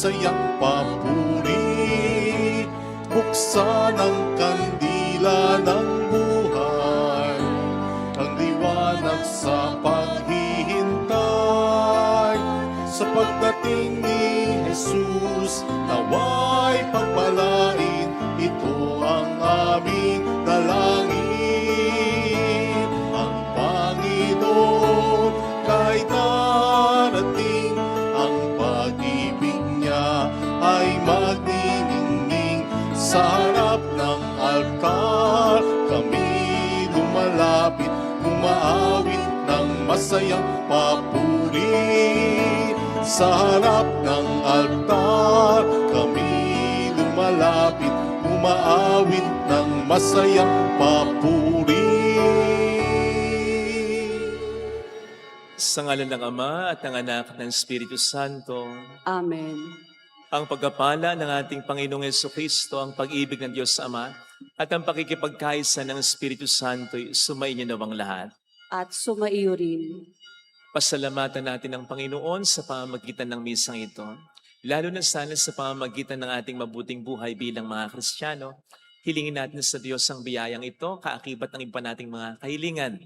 masayang papuri. Buksan ang kandila ng buhay, ang liwanag sa paghihintay. Sa pagdating ni Jesus, naway pagpalain, ito ang aming dalangin. Ang Panginoon kahit darating, ang pag-ibig niya ay magniningning. Sa harap ng altar kami lumalapit, umaawit ng masayang papuri. Sa harap ng altar kami lumalapit, umaawit ng masayang papuri. Sa ngalan ng Ama at ng Anak at ng Espiritu Santo, Amen. ang pagpapala ng ating Panginoong Jesucristo, ang pag-ibig ng Diyos Ama, at ang pakikipagkaisa ng Espiritu Santo, sumainyo nawang lahat. At sumaiyo rin. Pasalamatan natin ang Panginoon sa pamamagitan ng misang ito, lalo na sana sa pamamagitan ng ating mabuting buhay bilang mga Kristiyano. Hilingin natin sa Diyos ang biyayang ito, kaakibat ng iba nating mga kahilingan.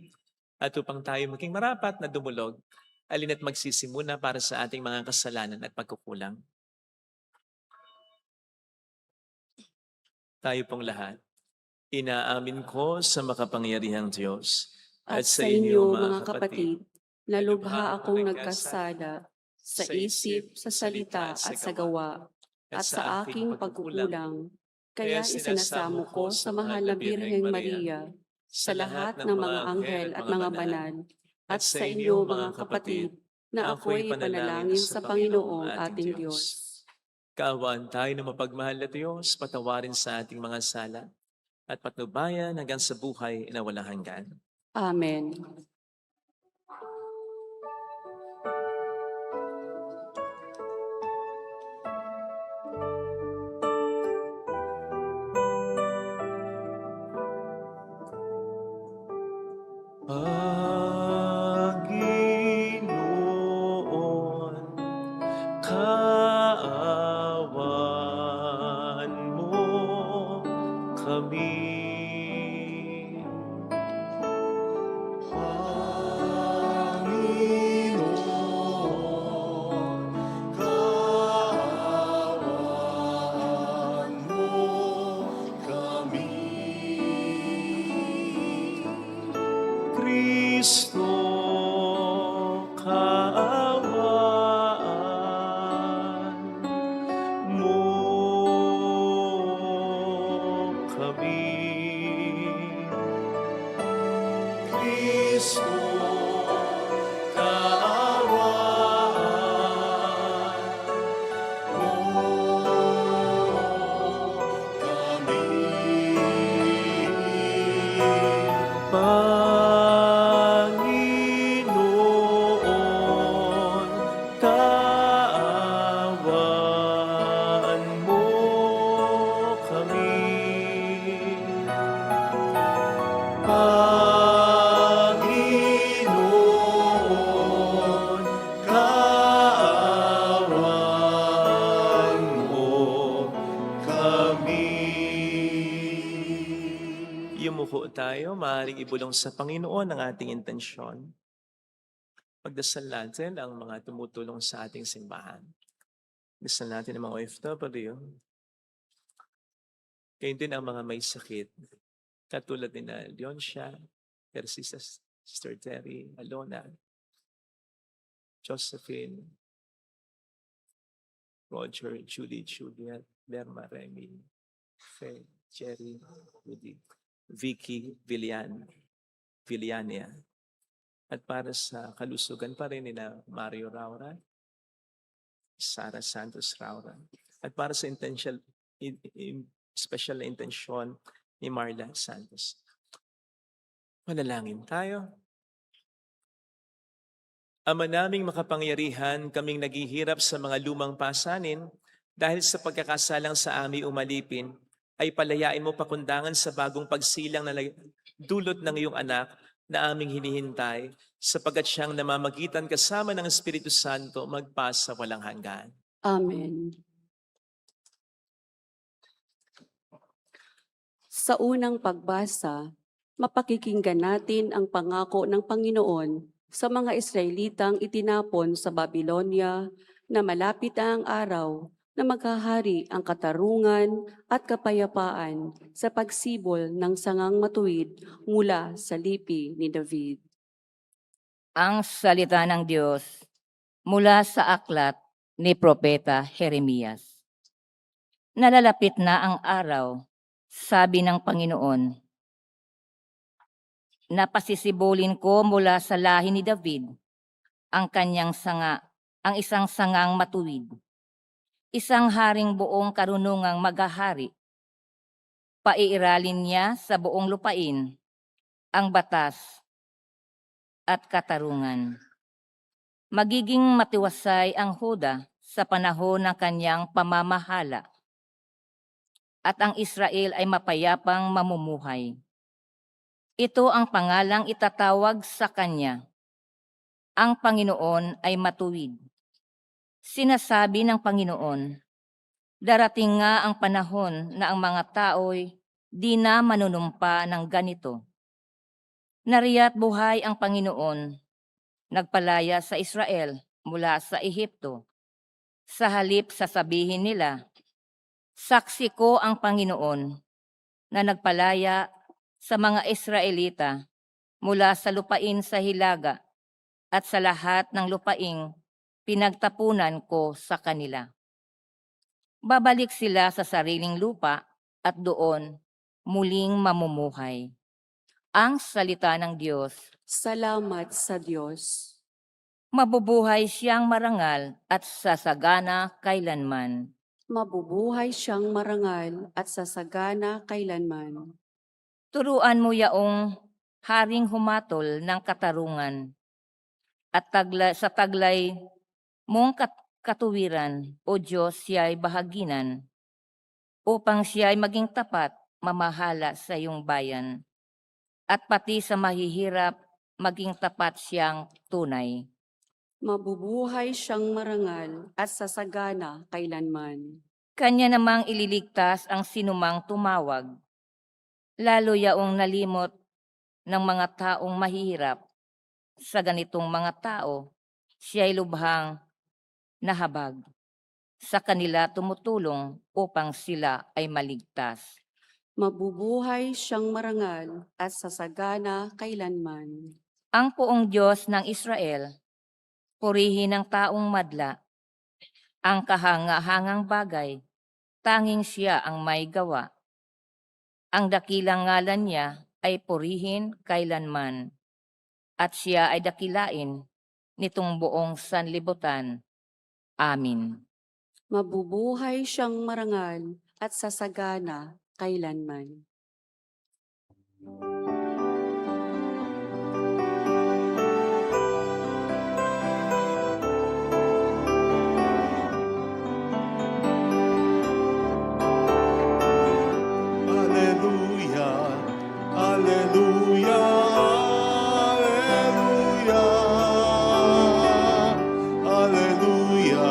At upang tayo maging marapat na dumulog, alin at magsisimuna para sa ating mga kasalanan at pagkukulang. Tayo pong lahat, inaamin ko sa makapangyarihang Diyos At sa inyo, mga kapatid, na lubha akong nagkasala sa isip, sa salita at sa gawa, at sa aking pagkukulang. Kaya isinasamo ko sa mahal na Birheng Maria, sa lahat ng mga anghel at mga banal, at sa inyo, mga kapatid, na ako'y panalangin sa Panginoong ating Diyos. Kaawaan tayo na mapagmahal na Diyos, patawarin sa ating mga sala, at patnubayan hanggang sa buhay na walang hanggan. Amen. Panginoon, kaawaan mo kami. Panginoon, kaawaan mo kami. Kristo, kaawaan mo kami. Kristo, kaawaan mo kami. Panginoon, kaawaan mo kami. Panginoon, kaawaan mo kami. Yumuko tayo, maaaring ibulong sa Panginoon ang ating intensyon. Pagdasal natin ang mga tumutulong sa ating simbahan. Dasal natin ang mga OFW. Kayo din ang mga may sakit. Katulad ni na Leoncia, Persisa, Sister Terry, Alona, Josephine, Roger, Julie, Juliet, Lerma, Remy, Faye, Jerry, Rudy, Vicky, Villania. At para sa kalusugan pa rin ni na Mario Raura, Sara Santos Raura. At para sa special na intensyon ni Marla Santos. Manalangin tayo. Ama naming makapangyarihan, kaming naghihirap sa mga lumang pasanin dahil sa pagkakasalang sa aming umalipin, ay palayain mo pakundangan sa bagong pagsilang na dulot ng iyong anak na aming hinihintay, sapagkat siyang namamagitan kasama ng Espiritu Santo magpasa walang hanggan. Amen. Sa unang pagbasa, mapakikinggan natin ang pangako ng Panginoon sa mga Israelitang itinapon sa Babylonia na malapit na ang araw na maghahari ang katarungan at kapayapaan sa pagsibol ng sangang matuwid mula sa lipi ni David. Ang salita ng Diyos mula sa aklat ni Propeta Jeremias. Nalalapit na ang araw, sabi ng Panginoon, na pasisibulin ko mula sa lahi ni David ang kanyang sanga, ang isang sangang matuwid, isang haring buong karunungang maghahari. Paiiralin niya sa buong lupain ang batas at katarungan. Magiging matiwasay ang Huda sa panahon ng kanyang pamamahala, at ang Israel ay mapayapang mamumuhay. Ito ang pangalang itatawag sa kanya. Ang Panginoon ay matuwid. Sinasabi ng Panginoon, darating nga ang panahon na ang mga tao'y di na manunumpa ng ganito. Nariya't buhay ang Panginoon, nagpalaya sa Israel mula sa Ehipto. Sa halip sasabihin nila, saksi ko ang Panginoon na nagpalaya sa mga Israelita mula sa lupain sa Hilaga at sa lahat ng lupaing pinagtapunan ko sa kanila. Babalik sila sa sariling lupa at doon muling mamumuhay. Ang salita ng Diyos. Salamat sa Diyos. Mabubuhay siyang marangal at sasagana kailanman. Mabubuhay siyang marangal at sasagana kailanman. Turuan mo yaong haring humatol ng katarungan at sa taglay mong katuwiran, O Diyos, siya'y bahaginan, upang siya'y maging tapat, mamahala sa iyong bayan, at pati sa mahihirap, maging tapat siyang tunay. Mabubuhay siyang marangal at sasagana kailanman. Kanya namang ililigtas ang sinumang tumawag, lalo yaong nalimot ng mga taong mahihirap. Sa ganitong mga tao, siya'y lubhang nahabag. Sa kanila tumutulong upang sila ay maligtas. Mabubuhay siyang marangal at sasagana kailanman. Ang poong Diyos ng Israel, purihin ang taong madla. Ang kahanga-hangang bagay, tanging siya ang may gawa. Ang dakilang ngalan niya ay purihin kailanman, at siya ay dakilain nitong buong sanlibutan. Amin. Mabubuhay siyang marangal at sasagana kailanman. Alleluia, alleluia, alleluia, alleluia,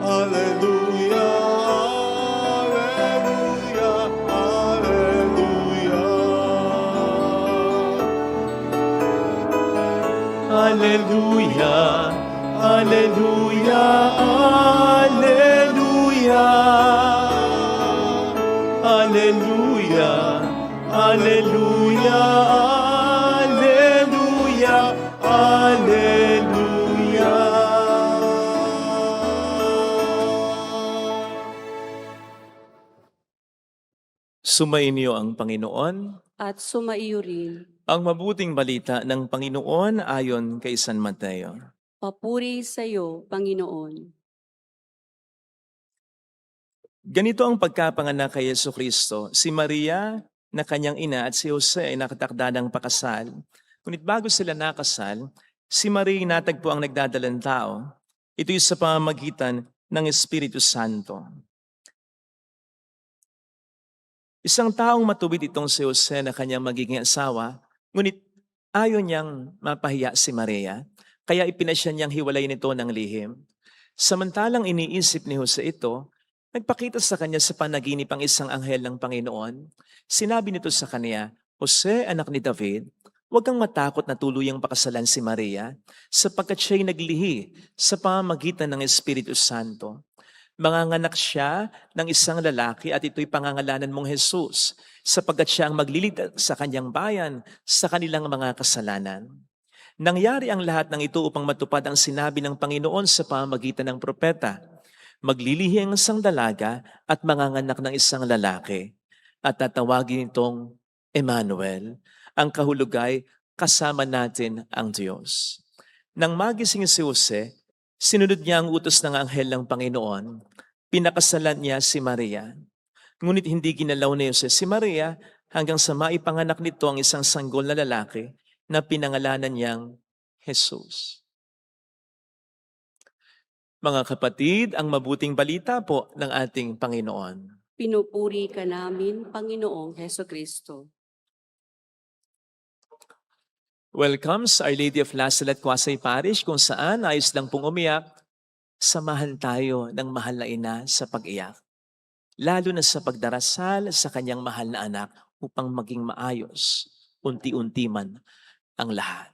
alleluia, alleluia, alleluia. Alleluia, alleluia, alleluia. Alleluia, alleluia, alleluia, alleluia. Sumainyo ang Panginoon. At sumaiyo rin. Ang mabuting balita ng Panginoon ayon kay San Mateo. Papuri sa iyo, Panginoon. Ganito ang pagkapanganak kay Jesucristo. Si Maria na kanyang ina at si Jose ay nakatakda ng pakasal. Ngunit bago sila nakasal, si Maria natagpo ang nagdadalang tao. Ito'y sa pamamagitan ng Espiritu Santo. Isang taong matuwid itong si Jose na kanyang magiging asawa, ngunit ayaw niyang mapahiya si Maria, kaya ipinasya niyang hiwalay nito ng lihim. Samantalang iniisip ni Jose ito, Nagpakita sa kanya sa panaginip ang isang anghel ng Panginoon. Sinabi nito sa kanya, Jose, anak ni David, huwag kang matakot na tuluyang pakasalan si Maria, sapagkat siya'y naglihi sa pamamagitan ng Espiritu Santo. Manganganak siya ng isang lalaki at ito'y pangangalanan mong Jesus, sapagkat siya ang magliligtas sa kanyang bayan sa kanilang mga kasalanan. Nangyari ang lahat ng ito upang matupad ang sinabi ng Panginoon sa pamamagitan ng propeta. Maglilihi ang isang dalaga at manganganak ng isang lalaki at tatawagin itong Emmanuel. Ang kahulugay, kasama natin ang Diyos. Nang magising si Jose, sinunod niya ang utos ng anghel ng Panginoon. Pinakasalan niya si Maria. Ngunit hindi ginalaw ni Jose si Maria hanggang sa maipanganak nito ang isang sanggol na lalaki na pinangalanan niyang Jesus. Mga kapatid, ang mabuting balita po ng ating Panginoon. Pinupuri ka namin, Panginoong Heso Kristo. Welcome sa Our Lady of Lasalle at Quasay Parish kung saan ayos lang pong umiyak. Samahan tayo ng mahal na ina sa pag-iyak. Lalo na sa pagdarasal sa kanyang mahal na anak upang maging maayos, unti-unti man ang lahat.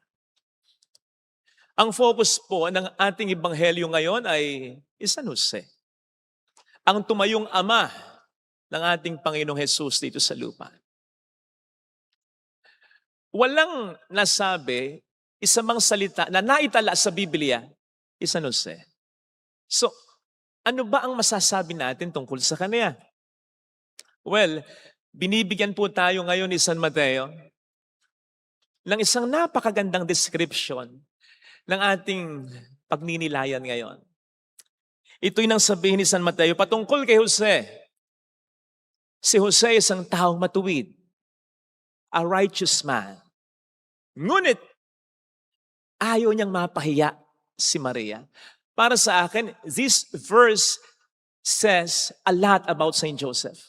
Ang focus po ng ating ebanghelyo ngayon ay San Jose, ang tumayong ama ng ating Panginoong Jesus dito sa lupa. Walang nasabi, isa mang salita na naitala sa Biblia, San Jose. So, ano ba ang masasabi natin tungkol sa kanya? Well, binibigyan po tayo ngayon ni San Mateo ng isang napakagandang description ng ating pagninilayan ngayon. Ito'y nang sabihin ni San Mateo patungkol kay Jose. Si Jose ay isang taong matuwid, a righteous man. Ngunit, ayaw niyang mapahiya si Maria. Para sa akin, this verse says a lot about Saint Joseph.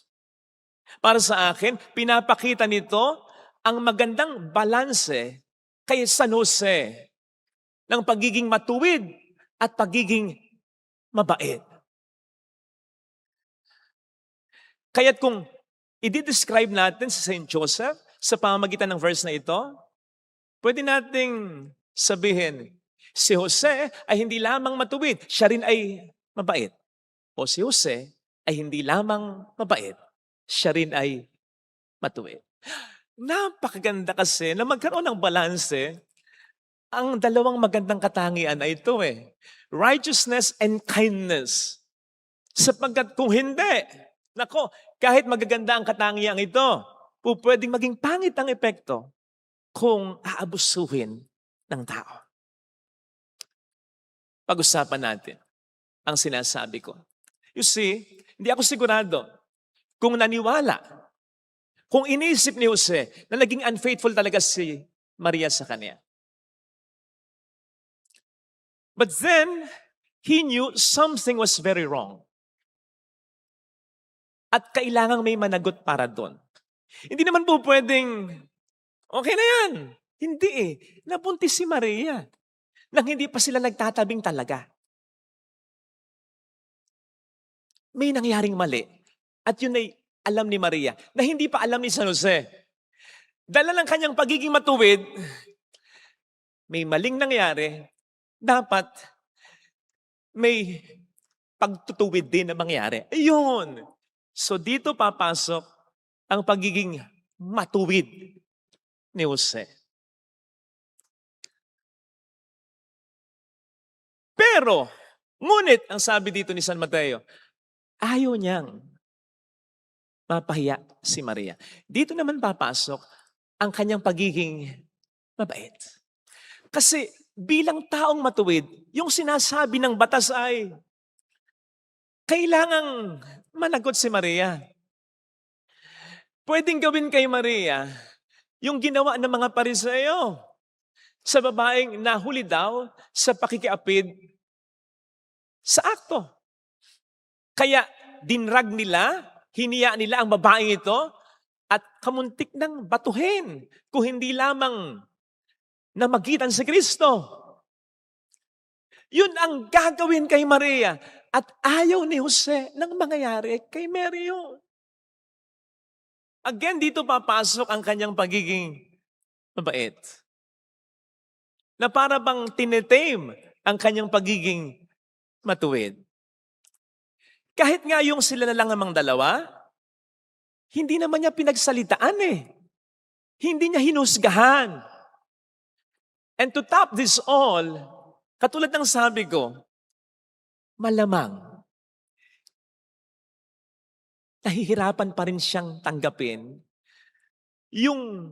Para sa akin, pinapakita nito ang magandang balanse kay San Jose ng pagiging matuwid at pagiging mabait. Kaya't kung i-describe natin si Saint Joseph sa pamamagitan ng verse na ito, pwede nating sabihin, si Jose ay hindi lamang matuwid, siya rin ay mabait. O si Jose ay hindi lamang mabait, siya rin ay matuwid. Napakaganda kasi na magkaroon ng balanse ang dalawang magandang katangian na ito righteousness and kindness. Sapagkat kung hindi, kahit magaganda ang katangian ito, pwedeng maging pangit ang epekto kung aabusuhin ng tao. Pag-usapan natin ang sinasabi ko. You see, hindi ako sigurado kung naniwala, kung inisip ni Jose na naging unfaithful talaga si Maria sa kanya. But then, he knew something was very wrong. At kailangang may managot para doon. Hindi naman po pwedeng, okay na yan. Hindi Nabuntis si Maria nang hindi pa sila nagtatabing talaga. May nangyaring mali. At yun ay alam ni Maria na hindi pa alam ni San Jose. Dala ng kanyang pagiging matuwid, may maling nangyari, dapat may pagtutuwid din na mangyari. Ayun. So dito papasok ang pagiging matuwid ni Jose. Pero, ngunit, ang sabi dito ni San Mateo, ayaw niyang mapahiya si Maria. Dito naman papasok ang kanyang pagiging mabait. Kasi bilang taong matuwid, yung sinasabi ng batas ay kailangang managot si Maria. Pwedeng gawin kay Maria yung ginawa ng mga Pariseo sa babaeng nahuli daw sa pakikiapid sa akto. Kaya dinrag nila, hiniya nila ang babaeng ito at kamuntik ng batuhin kung hindi lamang namagitan si Kristo. Yun ang gagawin kay Maria. At ayaw ni Jose nang mangyayari kay Mary yun. Again, dito papasok ang kanyang pagiging mabait. Na para bang tinetame ang kanyang pagiging matuwid. Kahit nga yung sila na lang namang dalawa, hindi naman niya pinagsalitaan eh. Hindi niya hinusgahan. And to top this all, katulad ng sabi ko, malamang, nahihirapan pa rin siyang tanggapin yung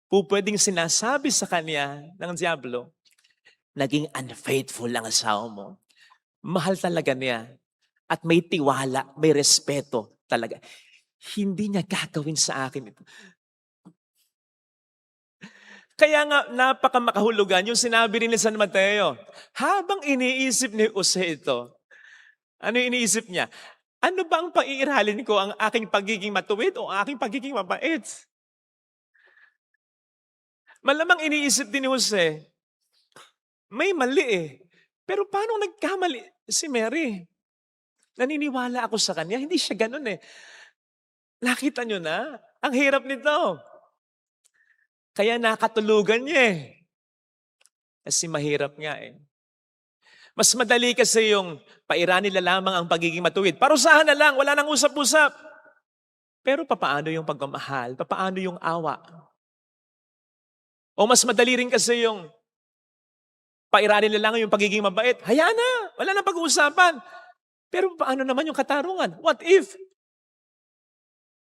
pwedeng sinasabi sa kanya ng Diablo, naging unfaithful ang asawa mo. Mahal talaga niya. At may tiwala, may respeto talaga. Hindi niya gagawin sa akin ito. Kaya nga, napakamakahulugan yung sinabi rin ni San Mateo. Habang iniisip ni Jose ito, ano yung iniisip niya? Ano ba ang paiiralin ko, ang aking pagiging matuwid o aking pagiging mabait? Malamang iniisip din ni Jose, may mali eh. Pero paano nagkamali si Mary? Naniniwala ako sa kanya, hindi siya ganun eh. Nakita nyo na, ang hirap nito. Kaya nakatulugan niya eh. Kasi mahirap nga eh. Mas madali kasi yung pairanin nila lamang ang pagiging matuwid. Parusahan na lang, wala nang usap-usap. Pero papaano yung pagmamahal? Papaano yung awa? O mas madali rin kasi yung pairanin nila lang yung pagiging mabait. Hayaan na, wala nang pag-uusapan. Pero paano naman yung katarungan? What if?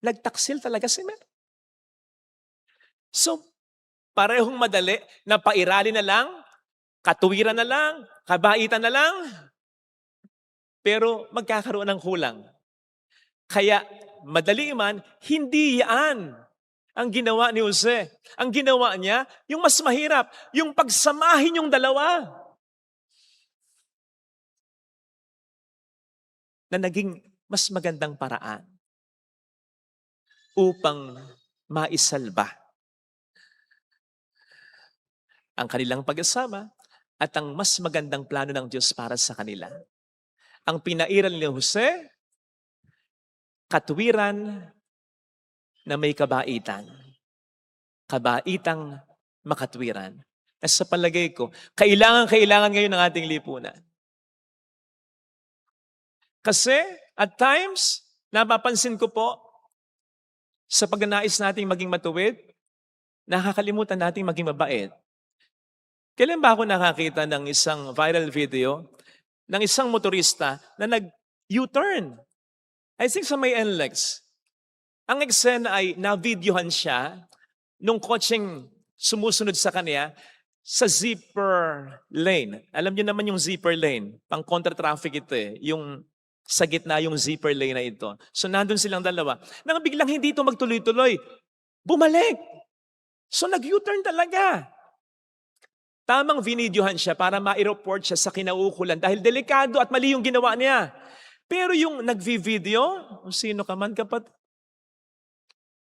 Nagtaksil talaga si Mary. So, parehong madali na pairalin na lang, katuwiran na lang, kabaitan na lang, pero magkakaroon ng kulang. Kaya, madali man, hindi yan ang ginawa ni Jose. Ang ginawa niya, yung mas mahirap, yung pagsamahin yung dalawa. Na naging mas magandang paraan upang maisalba ang kanilang pag-asama at ang mas magandang plano ng Diyos para sa kanila. Ang pinairal ni Jose, katuwiran na may kabaitan. Kabaitang makatwiran. At sa palagay ko, kailangan ngayon ng ating lipunan. Kasi at times, napapansin ko po, sa pagnanais nating maging matuwid, nakakalimutan nating maging mabait. Kailan ba ako nakakita ng isang viral video ng isang motorista na nag-U-turn? I think sa may NLEX. Ang eksena ay na-videohan siya nung kotseng sumusunod sa kanya sa zipper lane. Alam niyo naman yung zipper lane. Pang contra-traffic ito eh. Yung sa gitna yung zipper lane na ito. So nandun silang dalawa. Nang biglang hindi ito magtuloy-tuloy, bumalik. So nag-U-turn talaga. Tamang vinidyohan siya para ma-report siya sa kinaukulan dahil delikado at mali yung ginawa niya. Pero yung nag-video, sino ka man kapat,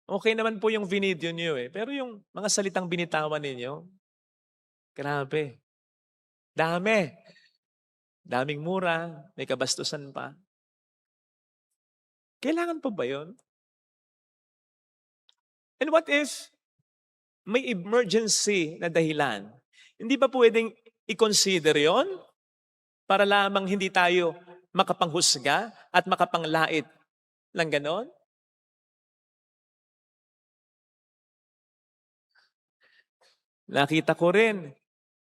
okay naman po yung vinidyo niyo eh. Pero yung mga salitang binitawan ninyo, grabe. Dami. Daming mura, may kabastusan pa. Kailangan pa ba yun? And what if may emergency na dahilan? Hindi ba pwedeng i-consider yon para lamang hindi tayo makapanghusga at makapanglait lang ganon? Nakita ko rin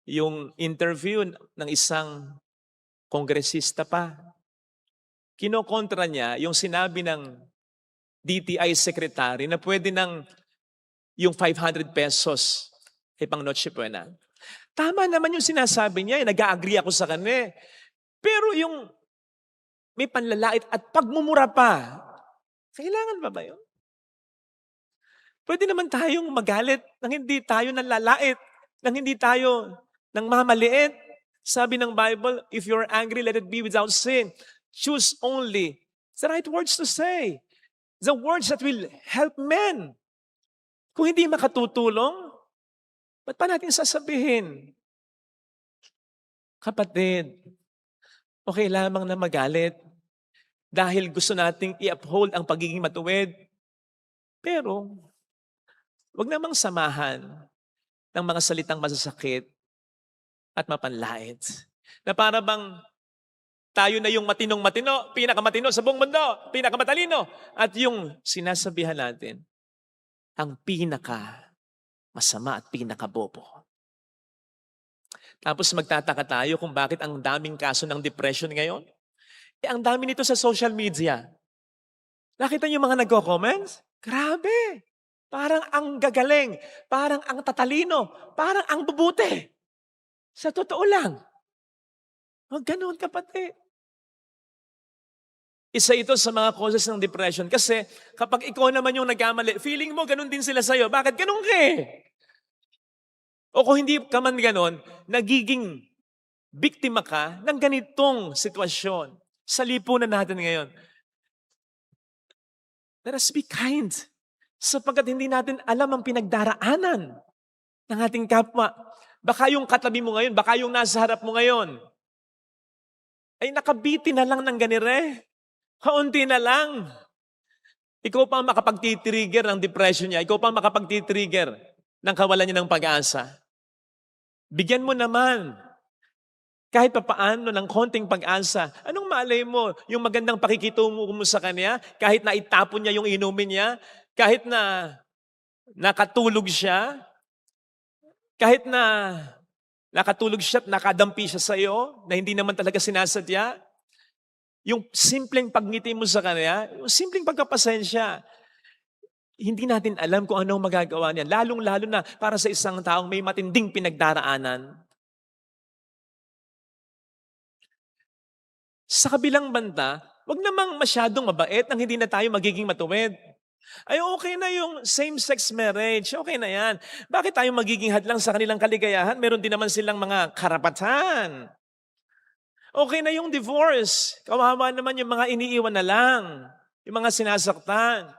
yung interview ng isang kongresista pa. Kinokontra niya yung sinabi ng DTI secretary na pwede ng yung 500 pesos ay pang Noche Buena. Tama naman yung sinasabi niya, nag-a-agree ako sa kanya. Pero yung may panlalait at pagmumura pa, kailangan ba yun? Pwede naman tayong magalit nang hindi tayo nanlalait, nang hindi tayo nang mamaliit. Sabi ng Bible, if you're angry, let it be without sin. Choose only the right words to say. The words that will help men. Kung hindi makatutulong, ba't pa natin sasabihin? Kapatid, Okay lamang na magalit dahil gusto nating i-uphold ang pagiging matuwid. Pero, wag namang samahan ng mga salitang masasakit at mapanlait. Na para bang tayo na yung matinong-matino, pinakamatino sa buong mundo, pinakamatalino. At yung sinasabihan natin, ang pinaka masama at pinakabobo. Tapos magtataka tayo kung bakit ang daming kaso ng depression ngayon. Ang dami nito sa social media. Nakita niyo mga nagko-comments? Grabe! Parang ang gagaling, parang ang tatalino, parang ang bubuti. Sa totoo lang. Huwag ganun, kapatid. Isa ito sa mga causes ng depression. Kasi kapag ikaw naman yung nagkamali, feeling mo ganun din sila sa'yo. Bakit ganun ka eh? O kung hindi ka man ganun, nagiging biktima ka ng ganitong sitwasyon sa lipunan natin ngayon. Let us be kind. Sapagkat hindi natin alam ang pinagdaraanan ng ating kapwa. Baka yung katabi mo ngayon, baka yung nasa harap mo ngayon, ay nakabiti na lang ng ganire. Kaunti na lang. Ikaw pa ang makapagtitrigger ng depression niya. Ikaw pa ang makapagtitrigger ng kawalan niya ng pag-asa. Bigyan mo naman kahit papaano ng konting pag-asa. Anong malay mo? Yung magandang pakikitungo mo sa kanya, kahit na itapon niya yung inumin niya, kahit na nakatulog siya, kahit na nakatulog siya at nakadampi siya sa iyo, na hindi naman talaga sinasadya, yung simpleng pagngiti mo sa kanya, yung simpleng pagkapasensya, hindi natin alam kung anong magagawa niya. Lalong-lalo na para sa isang taong may matinding pinagdaraanan. Sa kabilang banda, wag namang masyadong mabait nang hindi na tayo magiging matuwid. Ay okay na yung same-sex marriage, okay na yan. Bakit tayo magiging hadlang sa kanilang kaligayahan? Meron din naman silang mga karapatan. Okay na yung divorce. Kawawa naman yung mga iniiwan na lang. Yung mga sinasaktan.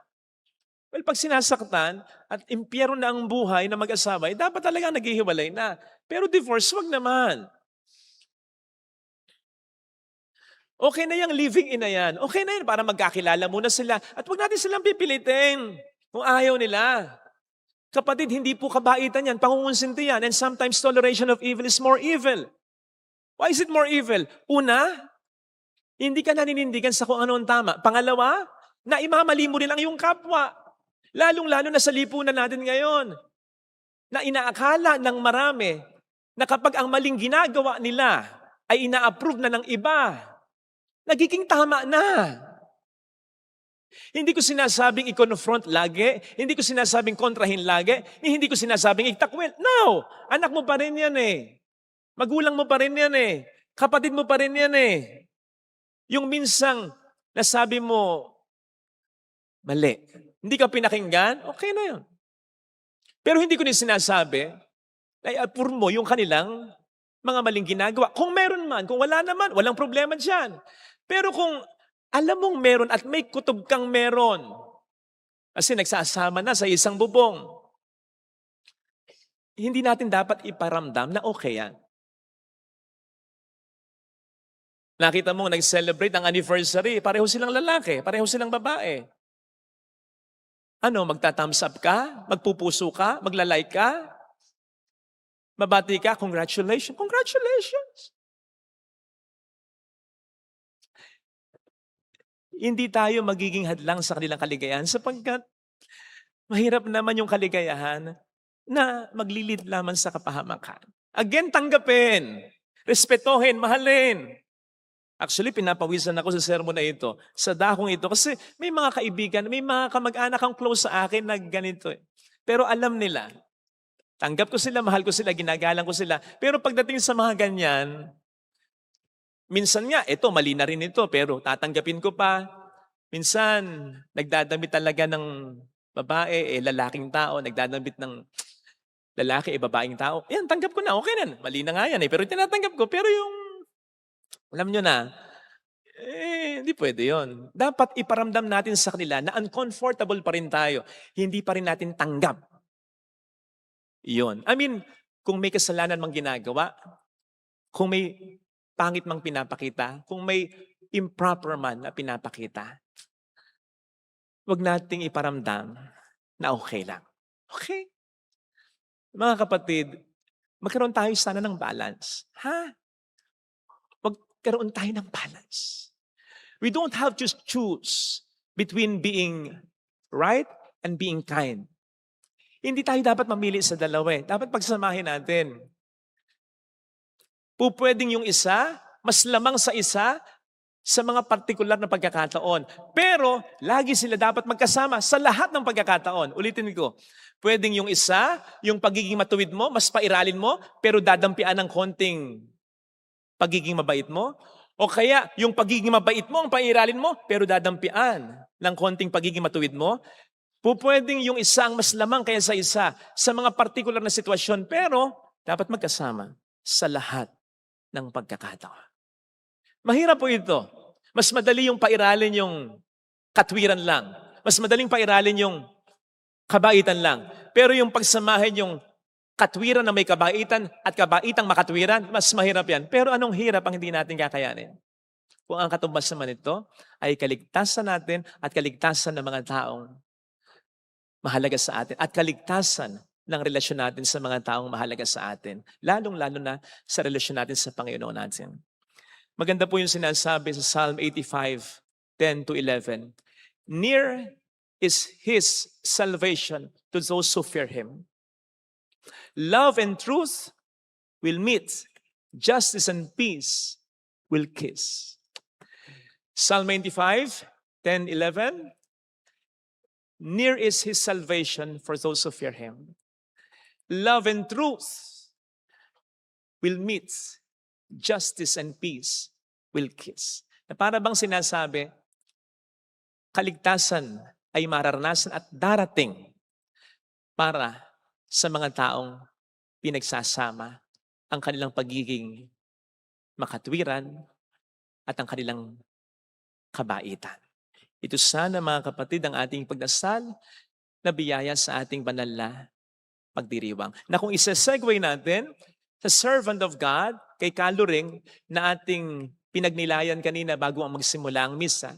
Well, pag sinasaktan at impyerno na ang buhay na mag-asawa, dapat talaga naghihiwalay na. Pero divorce, wag naman. Okay na yung living in na yan. Okay na yun para magkakilala muna sila. At wag natin silang pipilitin kung ayaw nila. Kapatid, hindi po kabaitan yan. Pangungunsinti yan. And sometimes toleration of evil is more evil. Why is it more evil? Una, hindi ka naninindigan sa kung ano ang tama. Pangalawa, na imamali mo rin lang yung kapwa. Lalong-lalo na sa lipunan natin ngayon. Na inaakala ng marami na kapag ang maling ginagawa nila ay ina-approve na ng iba, nagiging tama na. Hindi ko sinasabing i-confront lagi. Hindi ko sinasabing kontrahin lagi. Hindi ko sinasabing itakwil. No! Anak mo pa rin yan eh. Magulang mo pa rin yan eh. Kapatid mo pa rin yan eh. Yung minsang nasabi mo, mali. Hindi ka pinakinggan, okay na yun. Pero hindi ko din sinasabi, ay approve mo yung kanilang mga maling ginagawa. Kung meron man, kung wala naman, walang problema dyan. Pero kung alam mong meron at may kutob kang meron, kasi nagsasama na sa isang bubong, hindi natin dapat iparamdam na okay yan. Nakita mo, nag-celebrate ang anniversary, pareho silang lalaki, pareho silang babae. Ano, magta-thumbs up ka? Magpupuso ka? Magla-like ka? Mabati ka? Congratulations! Congratulations! Hindi tayo magiging hadlang sa kanilang kaligayahan sapagkat mahirap naman yung kaligayahan na maglilid lamang sa kapahamakan. Again, tanggapin, respetohin, mahalin. Actually, pinapawisan ako sa sermon na ito, sa dakong ito, kasi may mga kaibigan, may mga kamag-anak ang close sa akin na ganito eh. Pero alam nila, tanggap ko sila, mahal ko sila, ginagalang ko sila. Pero pagdating sa mga ganyan, minsan nga, ito, mali na rin ito, pero tatanggapin ko pa. Minsan, nagdadamit talaga ng babae, lalaking tao, nagdadamit ng lalaki, babaeng tao. Yan, tanggap ko na, okay na. Mali na nga yan eh, pero tinatanggap ko. Pero yung alam nyo na, hindi pwede yon. Dapat iparamdam natin sa kanila na uncomfortable pa rin tayo. Hindi pa rin natin tanggap. Iyon. I mean, kung may kasalanan mang ginagawa, kung may pangit mang pinapakita, kung may improper man na pinapakita, huwag nating iparamdam na okay lang. Okay? Mga kapatid, magkaroon tayo sana ng balance. Ha? Magkaroon tayo ng balance. We don't have to choose between being right and being kind. Hindi tayo dapat mamili sa dalawa eh. Dapat pagsamahin natin. Pupwedeng yung isa, mas lamang sa isa, sa mga partikular na pagkakataon. Pero, lagi sila dapat magkasama sa lahat ng pagkakataon. Ulitin ko, pwedeng yung isa, yung pagiging matuwid mo, mas pairalin mo, pero dadampian ng konting pagiging mabait mo. O kaya, yung pagiging mabait mo, ang pairalin mo, pero dadampian ng konting pagiging matuwid mo. Pupwedeng yung isa ang mas lamang kaya sa isa sa mga partikular na sitwasyon, pero dapat magkasama sa lahat ng pagkakataon. Mahirap po ito. Mas madali yung pairalin yung katwiran lang. Mas madaling pairalin yung kabaitan lang. Pero yung pagsamahin yung katwiran na may kabaitan at kabaitang makatwiran, mas mahirap yan. Pero anong hirap ang hindi natin kakayanin? Kung ang katumbas naman ito ay kaligtasan natin at kaligtasan ng mga taong mahalaga sa atin at kaligtasan ng relasyon natin sa mga taong mahalaga sa atin. Lalong-lalo na sa relasyon natin sa Panginoon natin. Maganda po yung sinasabi sa Psalm 85, 10-11. Near is His salvation to those who fear Him. Love and truth will meet. Justice and peace will kiss. Psalm 85, 10-11. Near is His salvation for those who fear Him. Love and truth will meet. Justice and peace will kiss. Na para bang sinasabi, kaligtasan ay mararanasan at darating para sa mga taong pinagsasama ang kanilang pagiging makatwiran at ang kanilang kabaitan. Ito sana mga kapatid ang ating pagdasal na biyaya sa ating banal na pagdiriwang. Na kung isa-segue natin sa servant of God, kay Kaluring, na ating pinagnilayan kanina bago ang magsimula ang misa,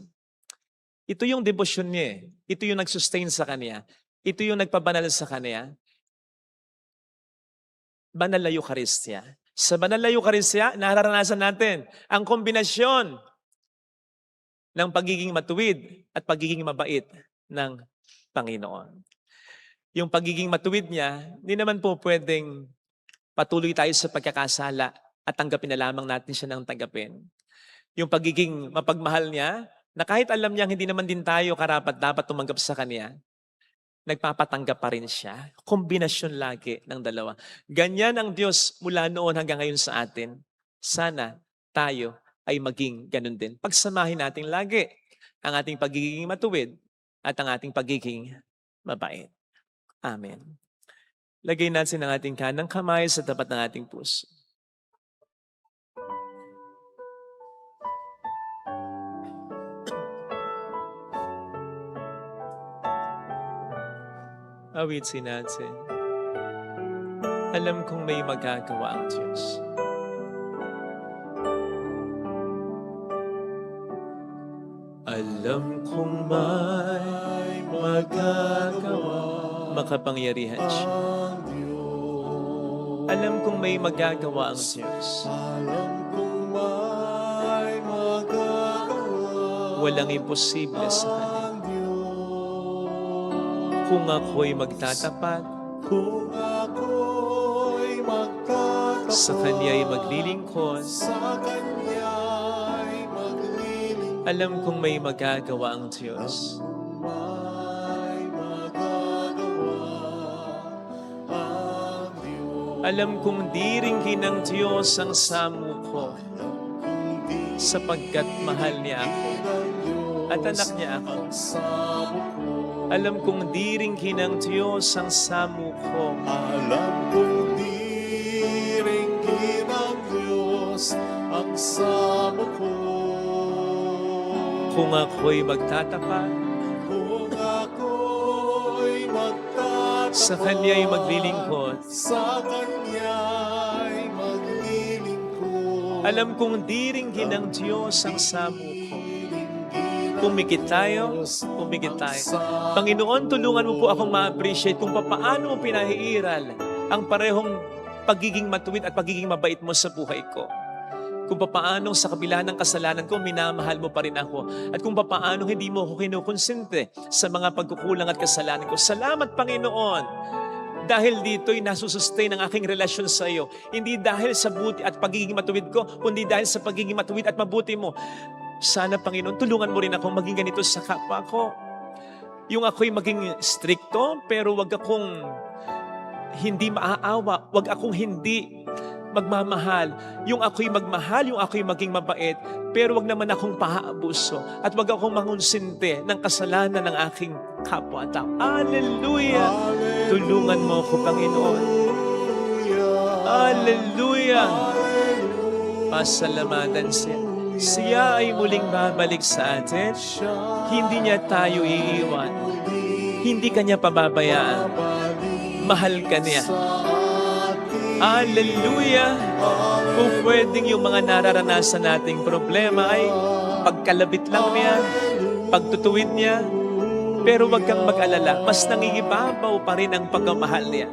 ito yung devotion niya eh. Ito yung nag-sustain sa kanya. Ito yung nagpabanal sa kanya. Banal na Eucharistia. Sa banal na Eucharistia, nararanasan natin ang kombinasyon ng pagiging matuwid at pagiging mabait ng Panginoon. Yung pagiging matuwid niya, hindi naman po pwedeng patuloy tayo sa pagkakasala at tanggapin na lamang natin siya ng tanggapin. Yung pagiging mapagmahal niya, na kahit alam niya hindi naman din tayo karapat-dapat tumanggap sa Kanya, nagpapatanggap pa rin siya. Kombinasyon lagi ng dalawa. Ganyan ang Diyos mula noon hanggang ngayon sa atin. Sana tayo ay maging ganun din. Pagsamahin natin lagi ang ating pagiging matuwid at ang ating pagiging mabait. Amen. Lagay natin ang ating kanang kamay sa tapat ng ating puso. Awitsin natin. Alam kong may magagawa ang Diyos. Alam kong may magagawa. Makapangyarihan siya. Alam kong may magagawa ang Diyos. Alam kong may magagawa. Walang imposible sa Kanya. Kung ako'y magtatapat, Kung ako'y magtatapat, sa Kanya'y maglilingkod, sa Kanya'y maglilingkod, alam kong may magagawa ang Diyos. may magagawa ang Diyos. Alam kong di ringkin ng Diyos ang samo ko, sapagkat mahal niya ako at anak niya ako. Alam kong di ringkin ng Diyos ang samo ko, Alam kong di ringkin ng Diyos ang samo ko. kung ako'y magtatapat, Kung ako'y magtatapat, sa Kanya'y maglilingkod, sa Kanya'y maglilingkod, Alam kong diringgin ng Diyos ang samo ko. Pumikit tayo, pumikit tayo. Panginoon, tulungan mo po akong ma-appreciate kung paano mo pinahiiral ang parehong pagiging matuwid at pagiging mabait mo sa buhay ko. Kung paano sa kabila ng kasalanan ko, minamahal mo pa rin ako. At kung paano hindi mo ako kinukonsente sa mga pagkukulang at kasalanan ko. Salamat, Panginoon. Dahil dito'y nasusustain ang aking relasyon sa iyo. Hindi dahil sa buti at pagiging matuwid ko, kundi dahil sa pagiging matuwid at mabuti mo. Sana, Panginoon, tulungan mo rin akong maging ganito sa kapwa ko. Yung ako'y maging stricto, pero wag akong hindi maaawa. Wag akong hindi magmamahal. Yung ako'y magmahal, yung ako'y maging mabait, pero wag naman akong pahaabuso at wag akong mangunsinte ng kasalanan ng aking kapwa-tao. Hallelujah! Tulungan mo ko, Panginoon. Hallelujah! Pasalamatan siya. Siya ay muling babalik sa atin. Hindi niya tayo iiwan. Hindi kanya pababayaan. Mahal ka niya. Hallelujah! Kung pwedeng yung mga nararanasan nating problema ay pagkalabit lang niya, pagtutuwid niya, pero wag kang mag-alala, mas nangingibabaw pa rin ang pagmamahal niya.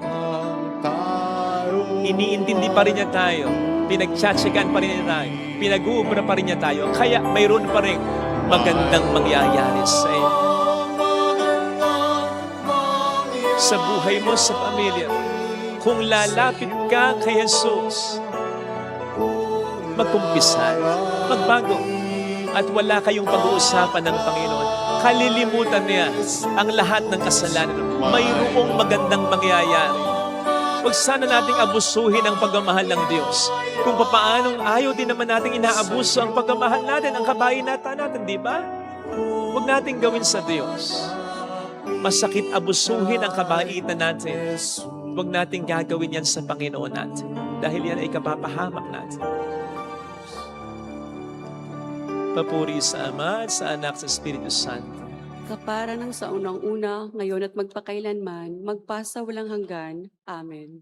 Iniintindi pa rin niya tayo, pinagtsatsagaan pa rin niya tayo, pinag-uubra pa rin niya tayo, kaya mayroon pa rin magandang mangyayari sa iyo. Sa buhay mo, sa pamilya, kung lalapit ka kay Jesus, magkumpisan, magbago, at wala kayong pag-uusapan ng Panginoon. Kalilimutan niya ang lahat ng kasalanan. Mayroong magandang mangyayari. Huwag sana nating abusuhin ang pagmamahal ng Diyos. Kung papaanong ayaw din naman nating inaabuso ang pagmamahal natin, ang kabahinatan natin, di ba? Huwag nating gawin sa Diyos. Masakit abusuhin ang kabaitan natin. Huwag nating gagawin yan sa Panginoon natin. Dahil yan ay kapapahamak natin. Papuri sa Ama at sa Anak sa Espiritu Santo. Kapara ng sa unang-una, ngayon at magpakailanman, magpasa walang hanggan. Amen.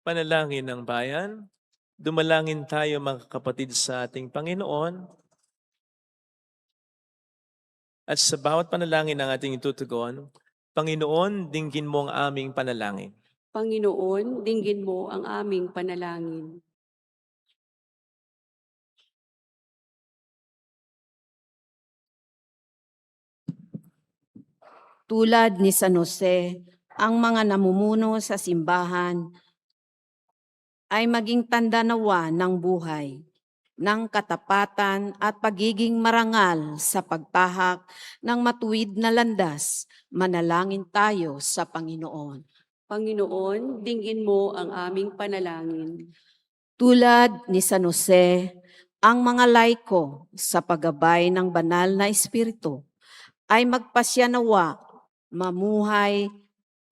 Panalangin ng bayan. Dumalangin tayo mga kapatid sa ating Panginoon. At sa bawat panalangin ng ating itutugon, Panginoon, dinggin mo ang aming panalangin. Panginoon, dinggin mo ang aming panalangin. Tulad ni San Jose, ang mga namumuno sa simbahan ay maging tanda nawa ng buhay, ng katapatan at pagiging marangal sa pagtahak ng matuwid na landas. Manalangin tayo sa Panginoon. Panginoon, dinggin mo ang aming panalangin. Tulad ni San Jose, ang mga laiko sa paggabay ng banal na espiritu ay magpasya nawa mamuhay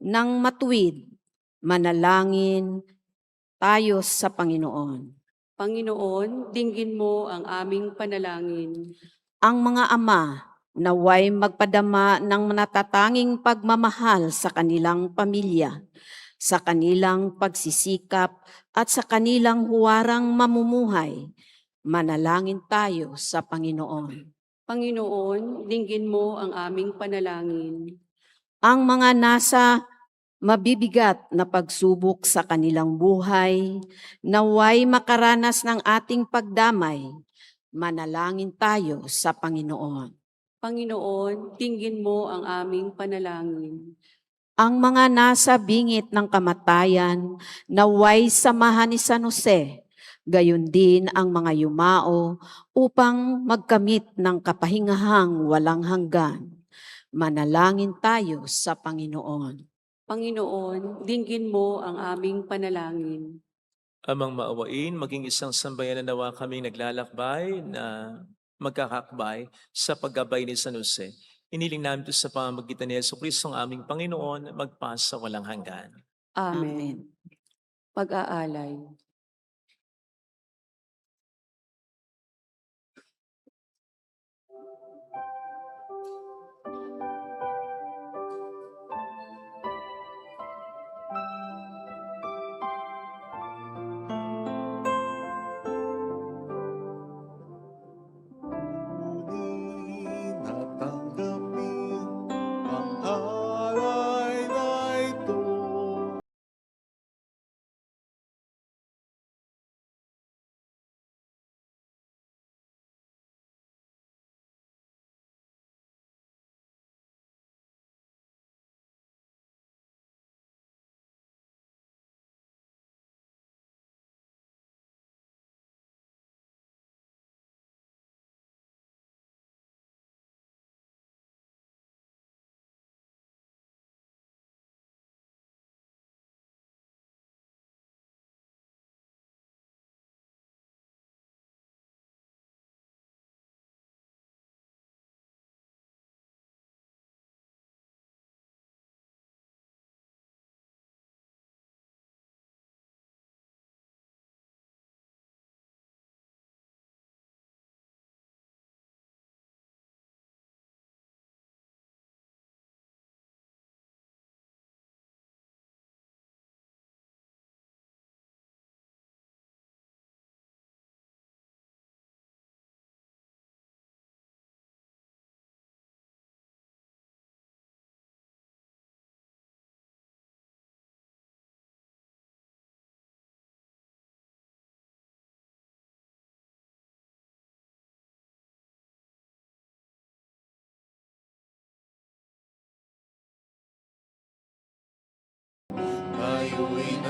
ng matuwid. Manalangin tayo sa Panginoon. Panginoon, dinggin mo ang aming panalangin. Ang mga ama naway magpadama ng natatanging pagmamahal sa kanilang pamilya, sa kanilang pagsisikap at sa kanilang huwarang mamumuhay. Manalangin tayo sa Panginoon. Panginoon, dinggin mo ang aming panalangin. Ang mga nasa mabibigat na pagsubok sa kanilang buhay, naway makaranas ng ating pagdamay. Manalangin tayo sa Panginoon. Panginoon, dinggin mo ang aming panalangin. Ang mga nasa bingit ng kamatayan, naway samahan ni San Jose, gayon din ang mga yumao upang magkamit ng kapahingahang walang hanggan. Manalangin tayo sa Panginoon. Panginoon, dinggin mo ang aming panalangin. Amang maawain, maging isang sambayan na nawa kaming naglalakbay na magkakakbay sa paggabay ni San Jose. Iniling namin ito sa pamamagitan ni Jesucristo ang aming Panginoon, magpasa walang hanggan. Amen. Pag-aalay.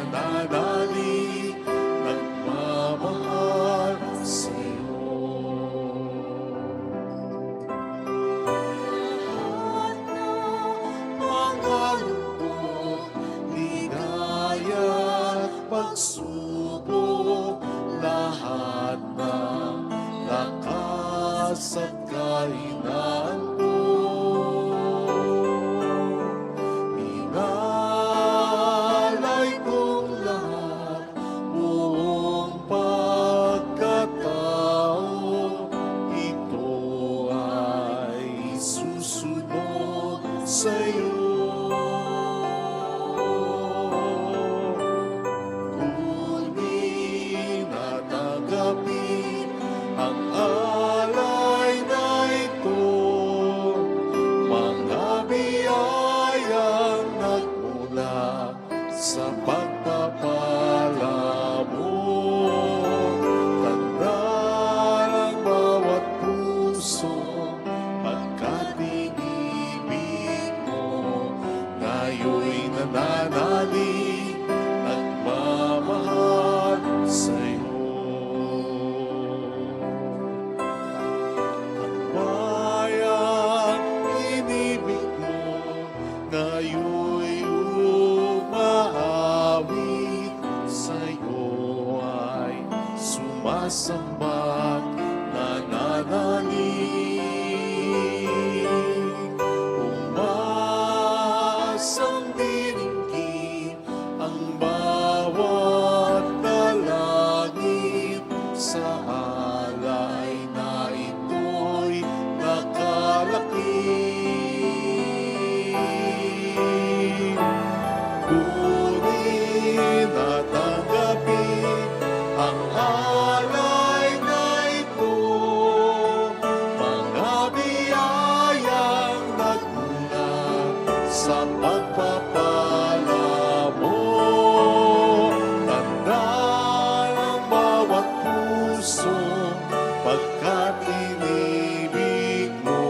nananalig, nagmamahal sa'yo. Lahat ng mga lungkot, ligaya at pagsubok, lahat ng lakas at kahinaan ko, inalay kong lahat, buong pagkatao, ito ay susunod sa'yo. Kunin at tanggapin ang alay na ito, mga biyayang nagmula sa pagpapala mo. Tandaan ang bawat puso, pagkat inibig mo, ngayon'y nananalig, nagmamahal sa'yo. Ang bayang inibig mo, ngayon'y umaawit, sa'yo ay sumasamba, nananalig. Umasang diringgin ang bawat dalangin, sa alay na ito'y nakalakip. Kunin at tanggapin ang alay na ito, mga biyayang nagmula sa pagpapala mo. Tandaan ang bawat puso, pagkat inibig mo,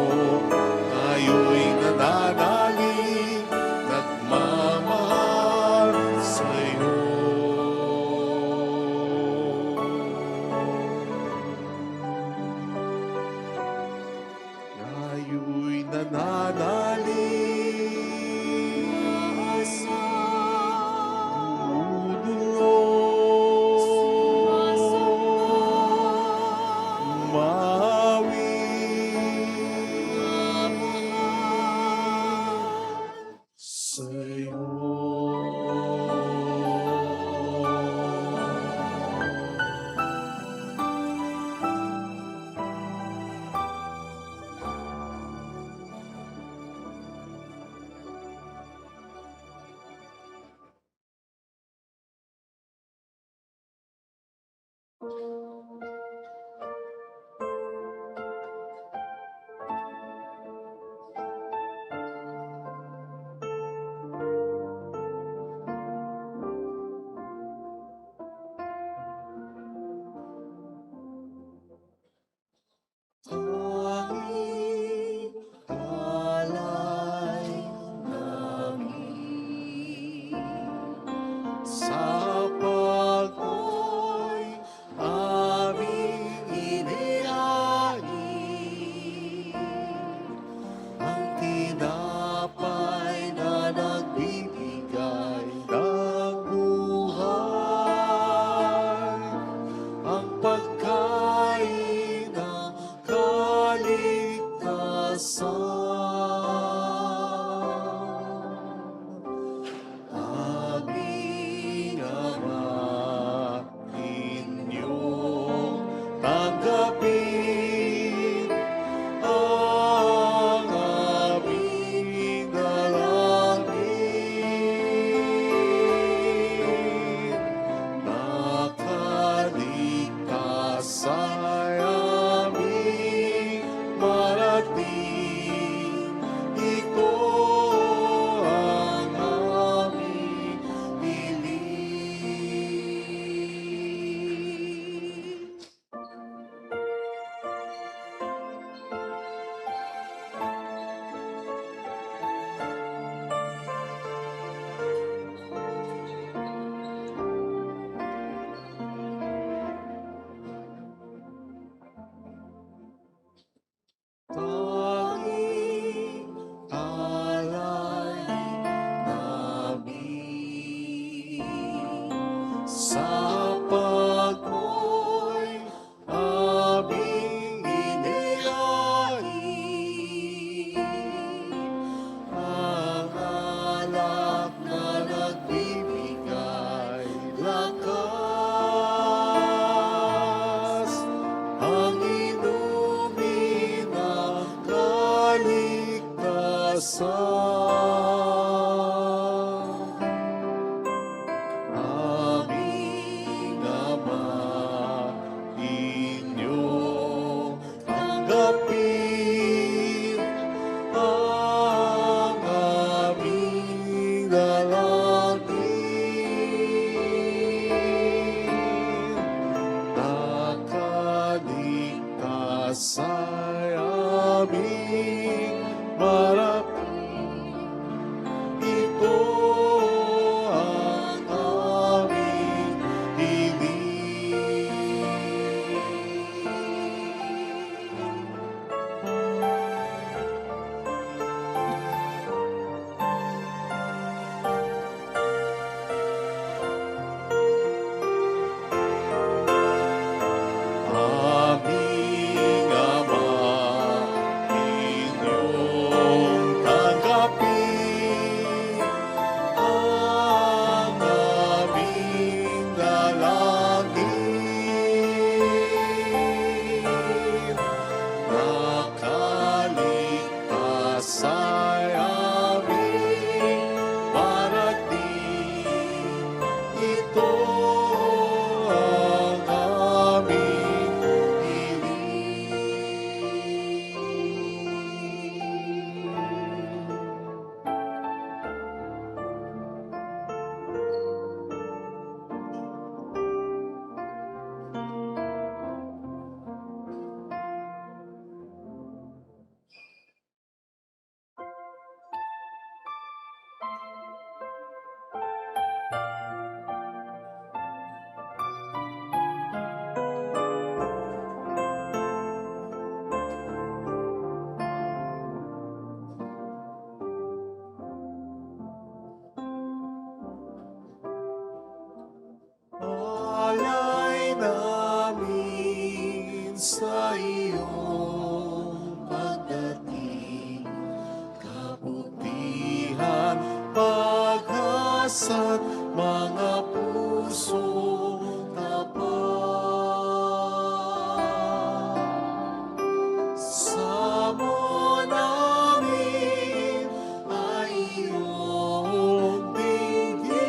ngayon'y nananalig, nagmamahal sa'yo. Ngayon'y nananalig, Tanging alay namin sa pagmoy aming inihain ang alak na nagbibigay lakas, ang inumin ng kaligtasan. Aming Ama, inyong tanggapin ang aming dalangin. Nakaligtas ay aming marating. Ito ang aming hiling. Aming Ama, inyong tanggapin ang aming dalangin. Nakaligtas ay aming marating. Ito ang aming hiling. Alay namin sa iyong pagdating, kabutihan, pag-asa't mga pusong tapat. Sa mo namin ay iyong dinggin,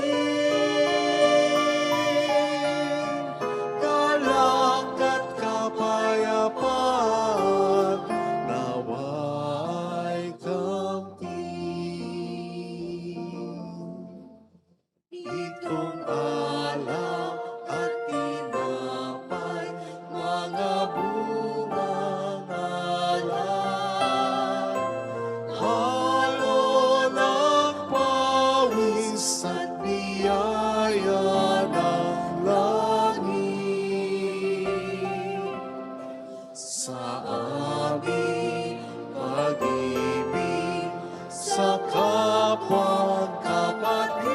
galak at kapayapaan nawa'y kamtin. Itong alak at tinapay, mga bungang alay, halo ng pawis at biyaya ng langit. Sa aming pag-ibig sa kapwang kapatid,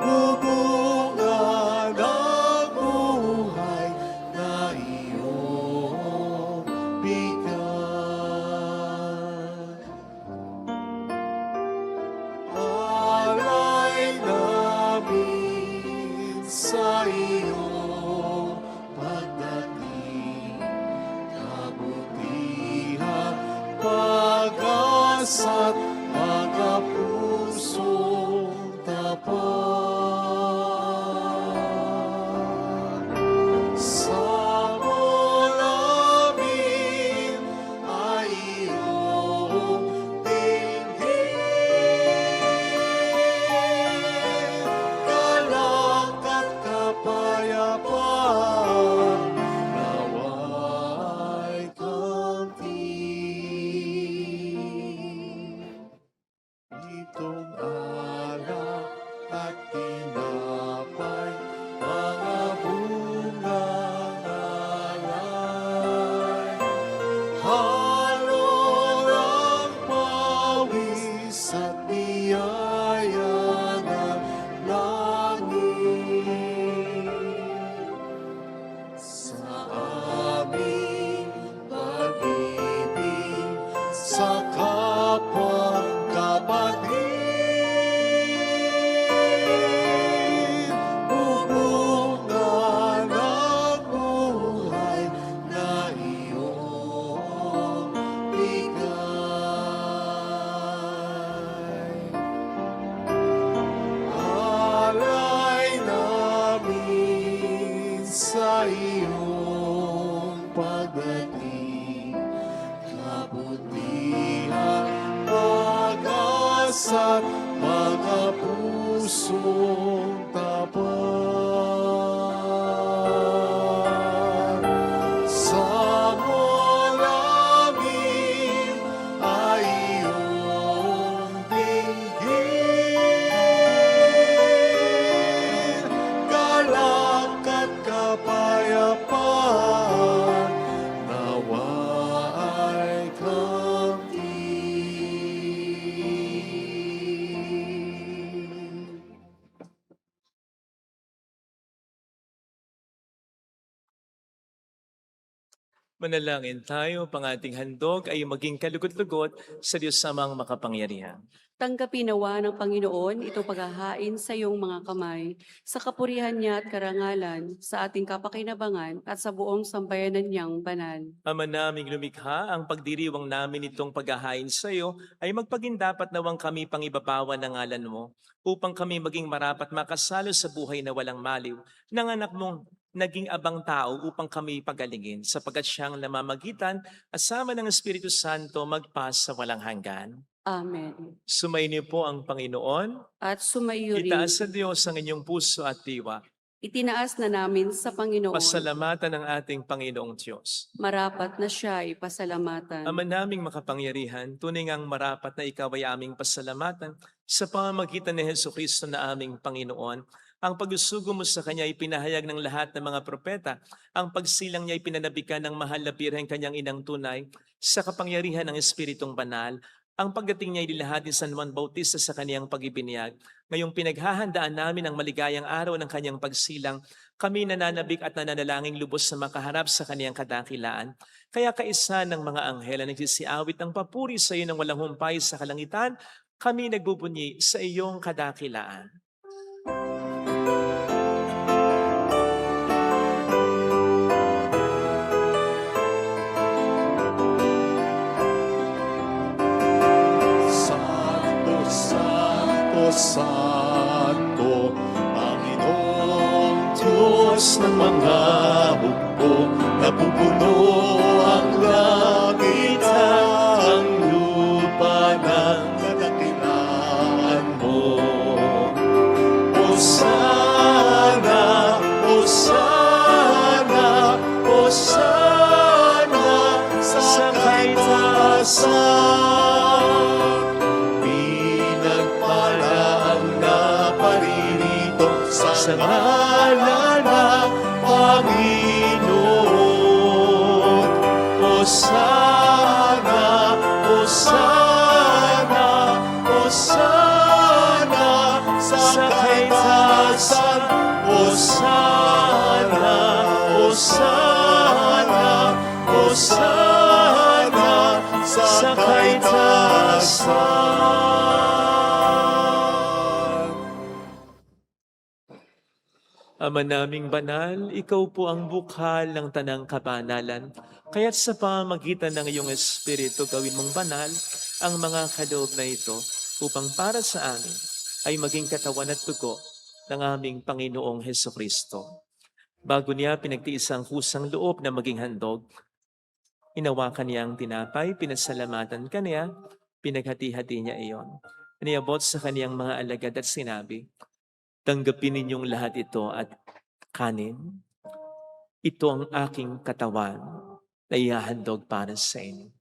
bubungan ang buhay na iyong bigay. Alay namin sa iyong pagdating, kabutihan, pag-asa't mga pusong tapat. Sa mo namin ay iyong dinggin, galak at kapayapaan nawa'y kamtin. Itong sa kapwang kapatid. Pupungan ng buhay na iyong bigay. Alay namin sa iyong pagdating, kabutihan, pag-asa't mga pusong tapat. Sa namin ay iyong dinggin, galak at kapayapaan, nawa ay kamtin. Manalangin tayo, pang ating handog ay maging kalugot-lugot sa Diyos Amang makapangyarihan. Tanggapin nawa ng Panginoon itong paghahain sa iyong mga kamay, sa kapurihan niya at karangalan, sa ating kapakinabangan at sa buong sambayanan niyang banal. Ama naming lumikha, ang pagdiriwang namin itong paghahain sa iyo ay magpagindapat nawang kami pangibabawan ng ngalan mo, upang kami maging marapat makasalo sa buhay na walang maliw, ng anak mong naging abang tao upang kami pagalingin, sapagkat siyang namamagitan at sama ng Espiritu Santo magpas sa walang hanggan. Amen. Sumainyo po ang Panginoon. At sumaiyo rin, Itaas sa Diyos ang inyong puso at diwa. itinaas na namin sa Panginoon, Pasalamatan ng ating Panginoong Diyos. marapat na siya ay pasalamatan. Ama naming makapangyarihan, tunay ngang marapat na ikaw ay aming pasalamatan sa pamamagitan ni Jesucristo na aming Panginoon. Ang pagsusugo mo sa Kanya ay pinahayag ng lahat ng mga propeta. Ang pagsilang niya ay pinanabikan ng mahal na birheng Kanyang inang tunay sa kapangyarihan ng Espiritong Banal. Ang pagdating niya ay dilahad ni San Juan Bautista sa kaniyang pag-ibiniyag. Ngayong pinaghahandaan namin ang maligayang araw ng kanyang pagsilang, kami nananabik at nananalangin lubos na makaharap sa kaniyang kadakilaan. Kaya kaisa ng mga anghel na nagsisiawit ng papuri sa iyo ng walang humpay sa kalangitan, kami nagbubunyi sa iyong kadakilaan. Santo, Santo, Santo, Panginoong Diyos ng mga hukbo, napupuno ang langit at ang lupa ng kadakilaan mo. Hosana, Hosana, Hosana sa kaitaasan. Pinagpala ang naparirito sa ngalan ng Panginoon. Hosana, Hosana, Hosana sa kaitaasan. Hosana, Hosana, Hosana sa kaitaasan. Ama naming banal, ikaw po ang bukhal ng tanang kabanalan. Kaya't sa pamamagitan ng iyong Espiritu, gawin mong banal ang mga kaloob na ito upang para sa amin ay maging katawan at dugo ng aming Panginoong Hesukristo. Bago niya pinagtiis ang kusang loob na maging handog, inawakan niya ang tinapay, pinasalamatan kaniya, pinaghati-hati niya iyon. Iniabot sa kaniyang mga alagad at sinabi, tanggapin ninyong lahat ito at kanin. Ito ang aking katawan na ihahandog para sa inyo.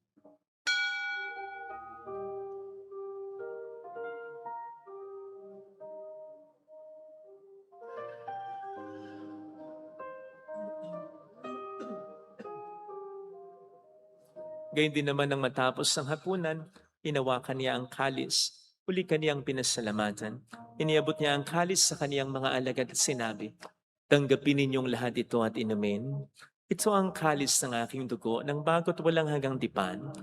Gayun din naman nang matapos ang hapunan, inawakan niya ang kalis, uli kaniyang pinasalamatan. Iniabot niya ang kalis sa kaniyang mga alagad at sinabi, tanggapin ninyong lahat ito at inumin. Ito ang kalis ng aking dugo ng bago't walang hanggang dipan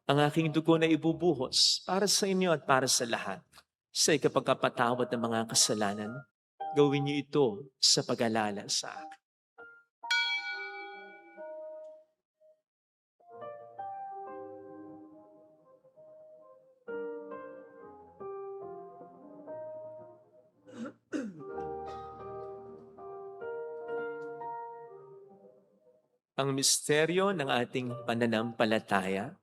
ang aking dugo na ibubuhos para sa inyo at para sa lahat. Sa ikapagkapatawad ng mga kasalanan, gawin niyo ito sa pag-alala sa akin. Ang misteryo ng ating pananampalataya,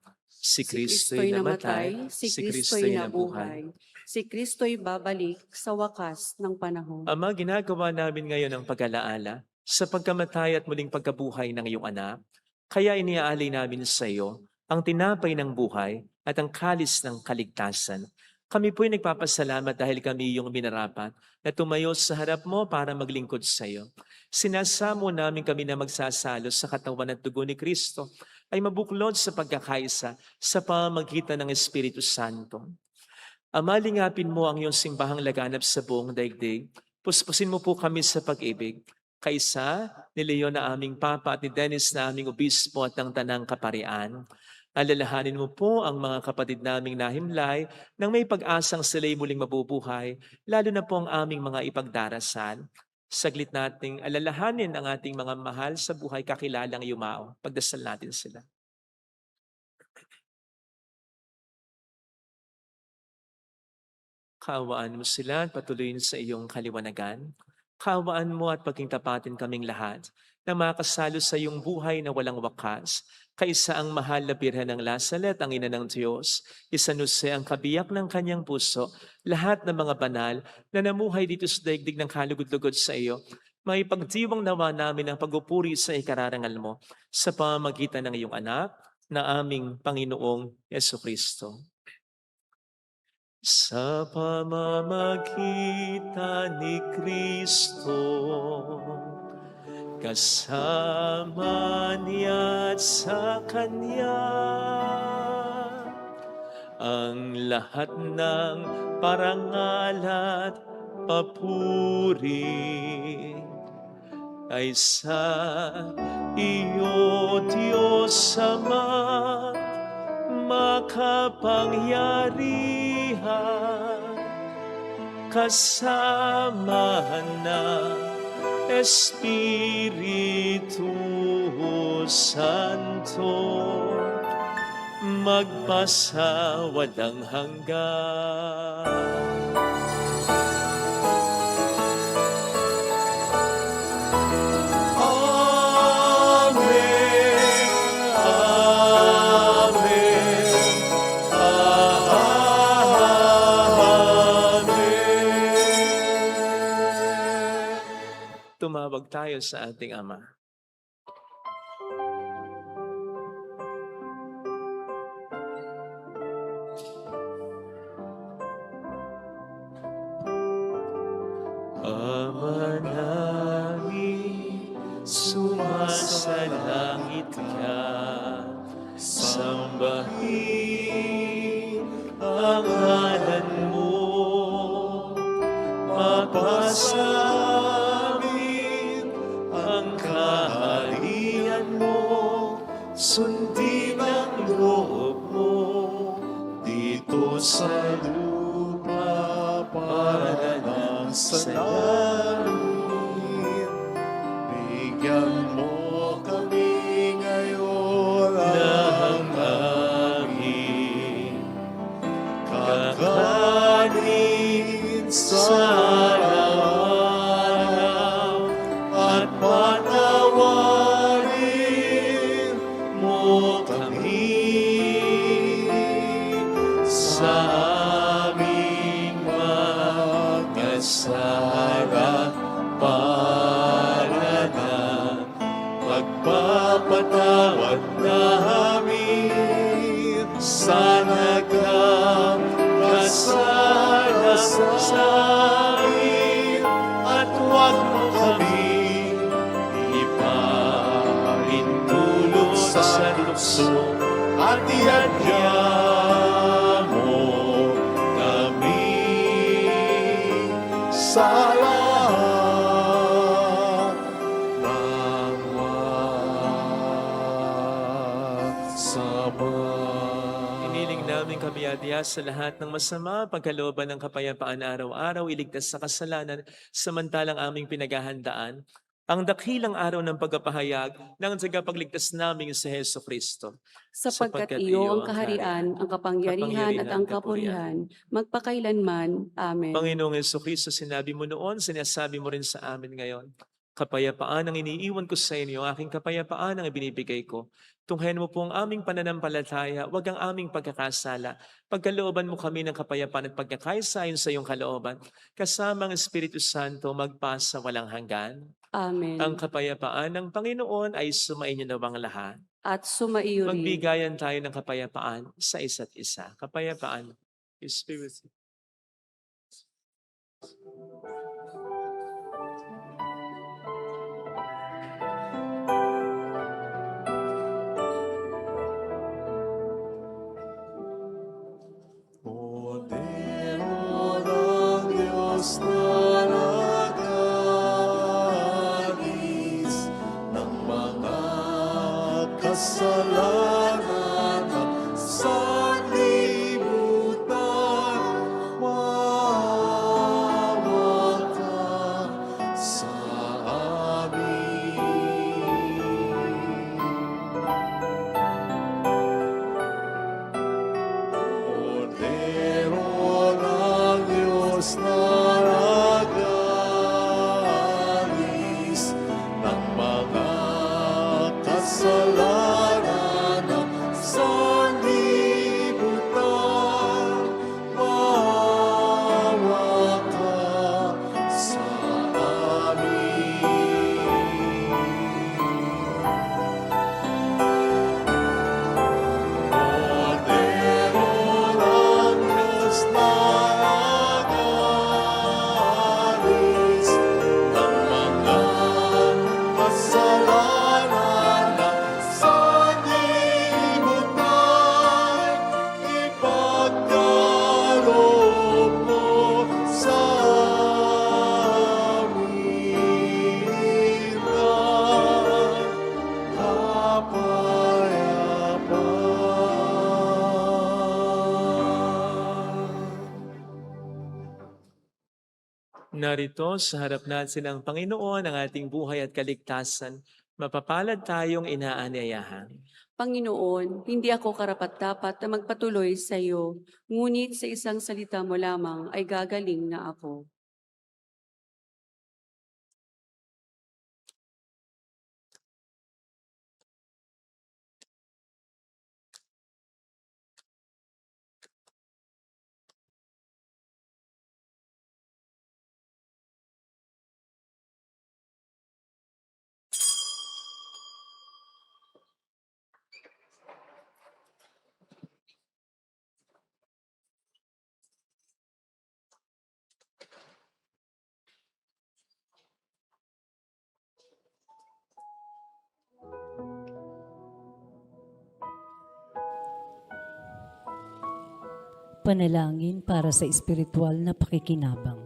si Kristo'y namatay, si si Kristo'y Kristo'y nabuhay. nabuhay, si Kristo'y babalik sa wakas ng panahon. Ama, ginagawa namin ngayon ang pag-alaala sa pagkamatay at muling pagkabuhay ng iyong anak, kaya iniaalay namin sa iyo ang tinapay ng buhay at ang kalis ng kaligtasan. Kami po'y nagpapasalamat dahil kami iyong minarapat na tumayo sa harap mo para maglingkod sa iyo. Sinasamo namin kami na magsasalo sa katawan at dugo ni Kristo ay mabuklod sa pagkakaisa sa pamamagitan ng Espiritu Santo. Ama, lingapin mo ang iyong simbahang laganap sa buong daigdig. Puspusin mo po kami sa pag-ibig. Kaisa ni Leon na aming Papa at ni Dennis na aming Obispo at ng Tanang Kaparian. Alalahanin mo po ang mga kapatid naming nahimlay nang may pag-asang sila'y muling mabubuhay, lalo na po ang aming mga ipagdarasal. Saglit nating alalahanin ang ating mga mahal sa buhay kakilalang yumao. Pagdasal natin sila. Kaawaan mo sila at patuloyin sa iyong kaliwanagan. Kaawaan mo at pagkingtapatin kaming lahat na makasalo sa iyong buhay na walang wakas. Kaisa ang mahal na Birhen ng Lazaret, ang ina ng Diyos, San Jose ang kabiyak ng kanyang puso, lahat ng mga banal na namuhay dito sa daigdig ng kalugod-lugod sa iyo, may pagdiwang nawa namin ang pagpupuri sa ikararangal mo sa pamamagitan ng iyong anak na aming Panginoong Yesukristo. Sa pamamagitan ni Kristo, kasama niya at sa Kanya, ang lahat ng parangal at papuri ay sa iyo, Diyos Ama, makapangyarihan, kasama ng Espiritu Santo, magpasa walang hanggan. Tumawag tayo sa ating Ama. Ama namin, sumasalangit ka, sambahin ang ngalan mo, mapasa sundin ang loob mo dito sa lupa para lang sa langit. Bigyan mo kami ngayon ng aming kakanin sa araw-araw at patawarin mo kami sa aming mga sala para na magpapatawad namin sa nagkakasala sa amin at huwag mo kami ipaintulot sa lukso at ihadya mo kami sa lahat ng masama. Hinihiling namin kabiyadiya sa lahat ng masama, pagkalooban ng kapayapaan araw-araw, iligtas sa kasalanan, samantalang aming pinaghahandaan ang dakilang araw ng pagpapahayag ng tagapagligtas namin sa Heso Kristo. Sapagkat iyo ang kaharian, ang kapangyarihan at ang kapurihan, magpakailanman. Amen. Panginoong Heso Kristo, sinabi mo noon, sinasabi mo rin sa amin ngayon, kapayapaan ang iniiwan ko sa inyo, aking kapayapaan ang ibinibigay ko. Tunghayan mo po ang aming pananampalataya, wag ang aming pagkakasala. Pagkalooban mo kami ng kapayapaan at pagkakaisayon sa iyong kalooban, kasama ang Espiritu Santo magpasa walang hanggan. Amen. Ang kapayapaan ng Panginoon ay sumainyo nawang lahat. At sumaiyo rin. Magbigayan tayo ng kapayapaan sa isa't isa. Kapayapaan, Spirit. Poder ng Diyos na nag-alis ng mga kasalanan ng sanlibutan, maawa ka sa amin. Cordero ng Diyos na nag-alis ng mga kasalanan ng sanlibutan, maawa ka sa amin. Cordero ng Diyos na nag-alis ng mga kasalanan ng sanlibutan, ipagkaloob mo sa amin ang kapayapaan. Narito sa harap natin ang Panginoon, ang ating buhay at kaligtasan. Mapapalad tayong inaanyayahan. Panginoon, hindi ako karapat-dapat na magpatuloy sa iyo, ngunit sa isang salita mo lamang ay gagaling na ako. Panalangin para sa espiritual na pakikinabang.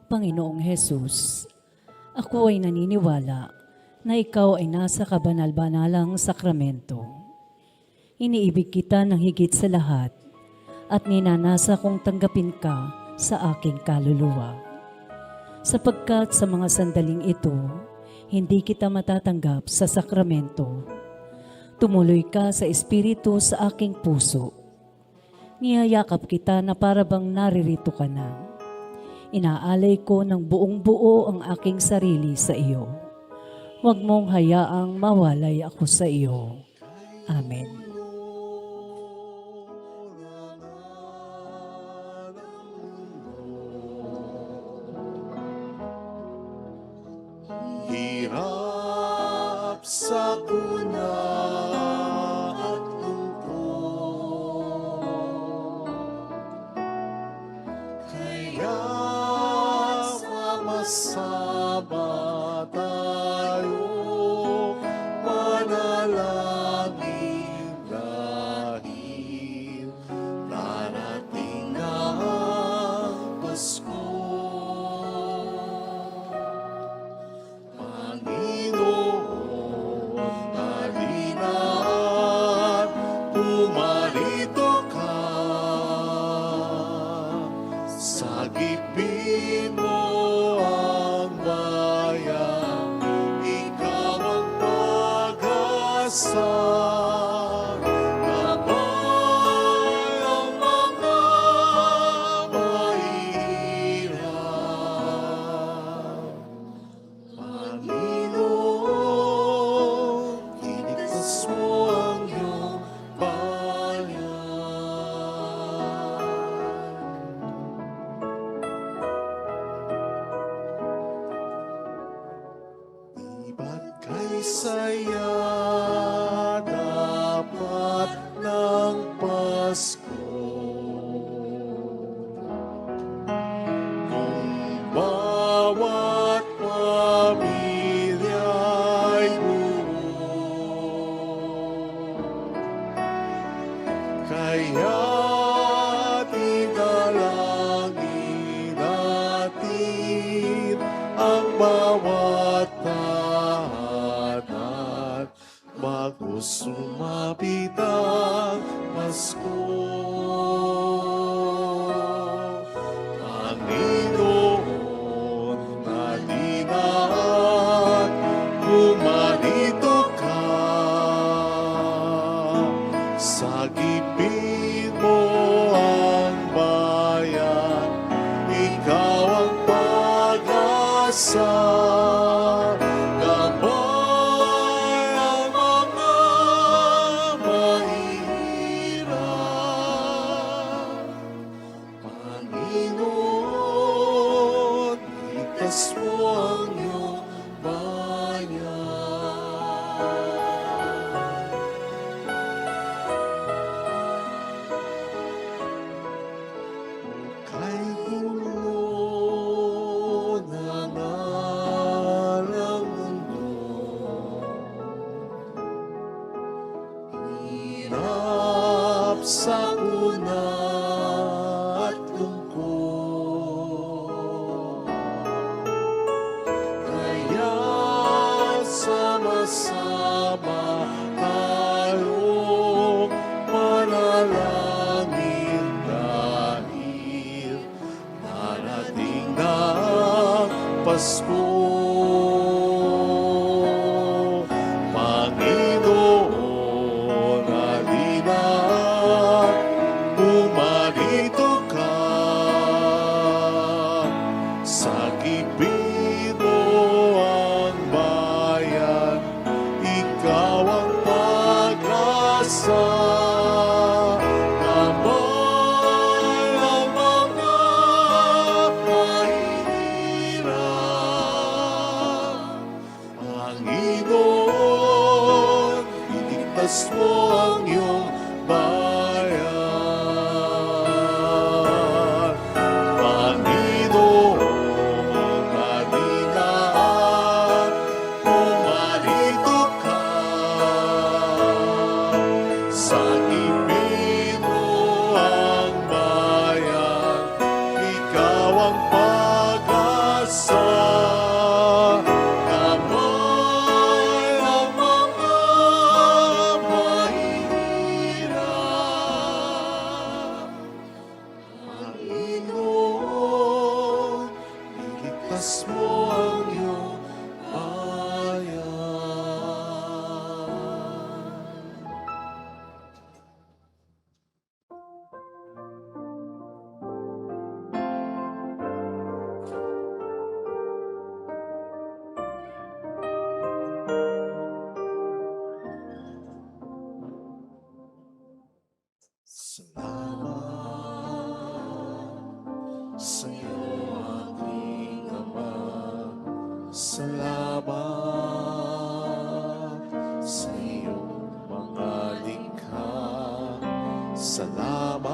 Panginoong Hesus, ako ay naniniwala na ikaw ay nasa kabanal-banalang sakramento. Iniibig kita ng higit sa lahat at ninanasa kong tanggapin ka sa aking kaluluwa. Sapagkat sa mga sandaling ito, hindi kita matatanggap sa sakramento. Tumuloy ka sa espiritu sa aking puso. Niyayakap kita na para bang naririto ka na. Inaalay ko ng buong buo ang aking sarili sa iyo. Huwag mong hayaang mawalay ako sa iyo. Amen. Hirap sa kuna at lungkot, kaya sama-sama tayo manalangin Kaya't idalangin natin ang bawat tahanan bago sumapit ang Pasko. Panginoon, halina at pumarito ka. Sagipin mo ang bayan, ikaw ang pag-asa. Gabay ang mga mahihirap. Panginoon, ligtas mo ang iyong bayan. Kay gulo na ng mundo, hirap, sakuna at lungkot. Kaya sama-sama tayong manalangin dahil darating na ang Pasko. Panginoon, halina at pumarito ka. Sagipin mo ang bayan, ikaw ang pag-asa. Gabay ang mga mahihirap. Panginoon, iligtas mo ang iyong bayan. Panginoon, halina at pumarito ka. Sagipin mo ang bayan, ikaw ang pag-asa. Gabay ang mga mahihirap. Panginoon, iligtas mo ang iyong bayan. Salamat sa iyo, aking Ama. Salamat sa iyong mga likha. Salamat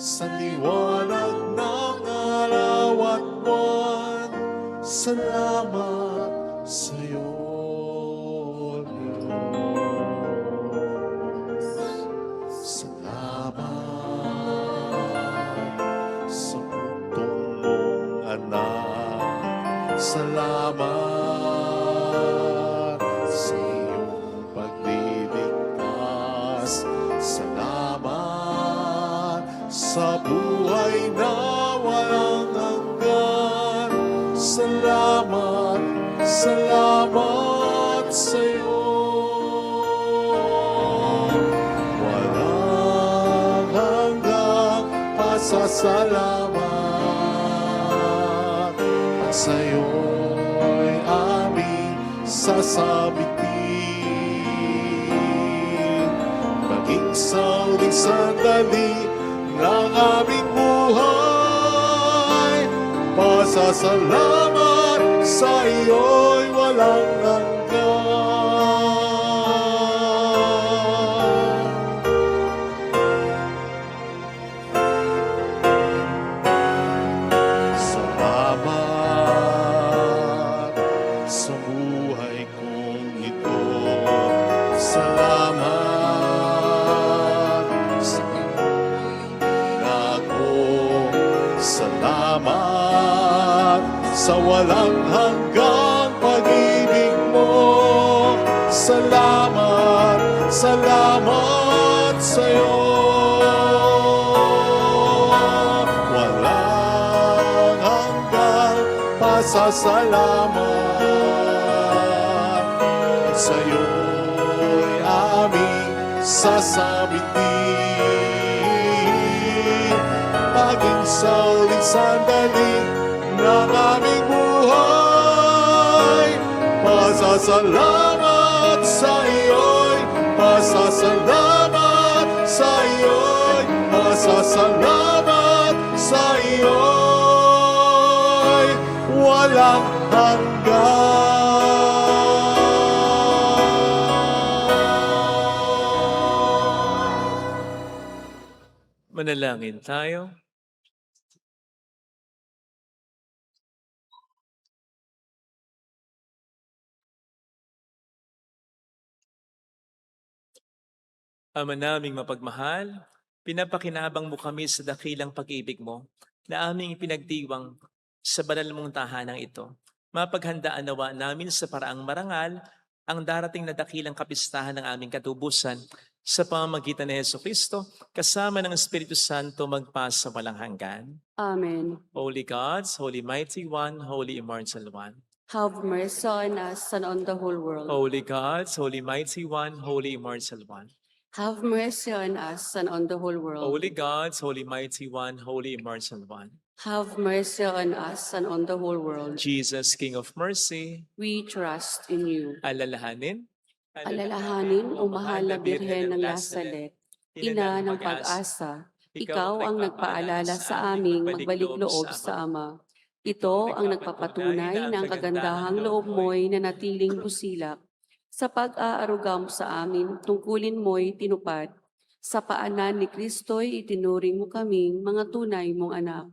sa liwanag ng araw at buwan. Salamat sa iyo, Diyos. Salamat sa bugtong mong anak. Salamat sa iyong pagliligtas. Salamat sa buhay na walang hanggan. Salamat, salamat sa iyo. Walang hanggang pasasalamat at sa iyo'y aming sasabitin. Maging sa uling sandali ng aming buhay, pasasalamat sa iyo'y walang hanggan. Salamat sa buhay kong ito. Salamat sa walang hanggang pag-ibig mo. Salamat, salamat sa'yo. Walang hanggang pasasalamat. At sa'yo'y aming sasabitin. Maging sa uling sandali ng aming buhay. Pasasalamat sa iyo'y, pasasalamat sa iyo'y, pasasalamat sa iyo'y walang hanggan. Manalangin tayo. Ama naming mapagmahal, pinapakinabang mo kami sa dakilang pag-ibig mo na aming pinagdiwang sa banal mong tahanang ito. Mapaghandaan nawa namin sa paraang marangal ang darating na dakilang kapistahan ng aming katubusan sa pamamagitan ni Jesucristo kasama ng Espiritu Santo magpasa walang hanggan. Amen. Holy Gods, Holy Mighty One, Holy Immortal One. Have mercy on us and on the whole world. Holy Gods, Holy Mighty One, Holy Immortal One. Have mercy on us and on the whole world. Holy Gods, Holy Mighty One, Holy Immortal One. Have mercy on us and on the whole world. Jesus, King of Mercy, We trust in you. alalahanin, Alalahanin, o mahal na Birhen ng Lasalet, Ina ng pag-asa, ikaw ang nagpaalala sa aming magbalik loob sa Ama. Ito ang nagpapatunay ng kagandahang loob mo'y nanatiling busilak. Sa pag-aaruga mo sa amin, tungkulin mo'y tinupad. Sa paanan ni Kristo'y itinuring mo kaming mga tunay mong anak.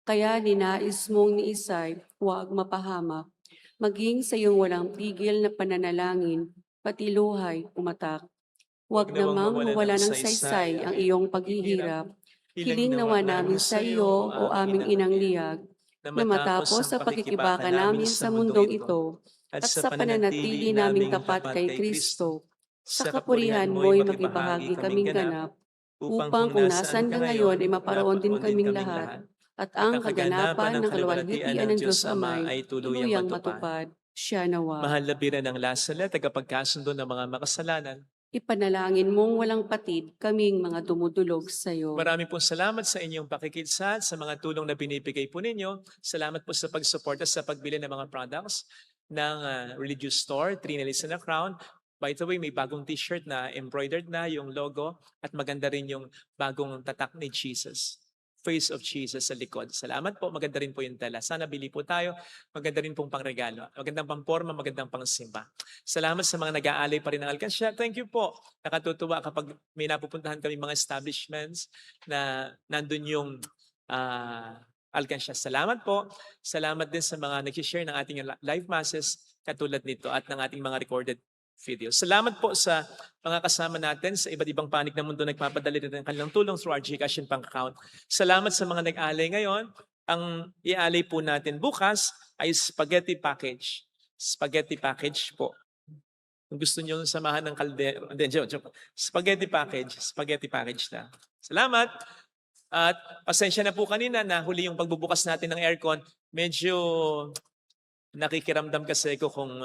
Kaya ninais mong ni Isay, huwag mapahamak. Maging sa iyong walang tigil na pananalangin, pati luhay umatak. Huwag namang mawala ng saysay ang iyong paghihirap. Hiling nawa namin sa iyo, o aming inang liyag, na matapos sa pagkikibaka namin sa mundong ito, at sa pananatili naming tapat kay Kristo, sa kapurihan mo'y magibahagi kaming ganap, upang kung nasan ka ngayon ay maparoon din kaming lahat, at ang kaganapan ng kaluwalhatian ng Diyos Amay ay tuluyang matupad. Siya nawa. mahal na Birhen ng Lasalet, tagapagkasundo ng mga makasalanan. Ipanalangin mong walang patid kaming mga dumudulog sa iyo. Maraming pong salamat sa inyong pakikilsat, sa mga tulong na binibigay po ninyo. Salamat po sa pagsuporta sa pagbili ng mga products ng religious store, Trinalis and a Crown. By the way, may bagong t-shirt na embroidered na yung logo at maganda rin yung bagong tatak ni Jesus. Face of Jesus sa likod. Salamat po. Maganda rin po yung tela. Sana bili po tayo. Maganda rin pong pangregalo. Magandang pamporma, magandang pangsimba. Salamat sa mga nag-aalay pa rin ng alkansya. Thank you po. Nakatutuwa kapag may napupuntahan kami mga establishments na nandun yung alkansya. Salamat po. Salamat din sa mga nag-share ng ating live masses katulad nito at ng ating mga recorded videos. Salamat po sa mga kasama natin sa iba't ibang panig ng mundo nagpapadali rin ng kanilang tulong through our GCash and bank account. Salamat sa mga nag-alay ngayon. Ang i-alay po natin bukas ay spaghetti package. Spaghetti package po. Kung gusto nyo samahan ng kaldero. Spaghetti package na. Salamat. At pasensya na po kanina na huli yung pagbubukas natin ng aircon. Medyo nakikiramdam kasi ko kung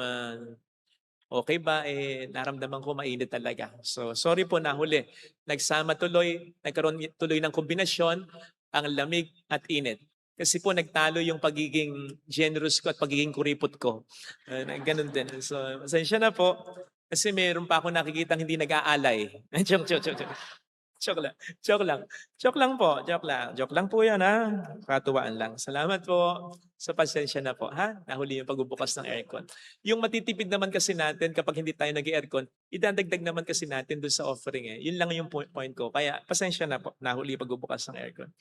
okay ba, naramdaman ko mainit talaga. So, sorry po nahuli. Nagsama tuloy, nagkaroon tuloy ng kombinasyon ang lamig at init. Kasi po nagtalo yung pagiging generous ko at pagiging kuripot ko. Ganun din. So, pasensya na po. Kasi meron pa ako nakikita hindi nag-aalay. Joke lang po. Joke lang po yan, ha? Katuwaan lang. Salamat po sa pasensya na po, ha? Nahuli yung pagbubukas ng aircon. Yung matitipid naman kasi natin kapag hindi tayo nag-aircon, idadagdag naman kasi natin doon sa offering. Yun lang yung point ko. Kaya pasensya na po. Nahuli yung pagbubukas ng aircon.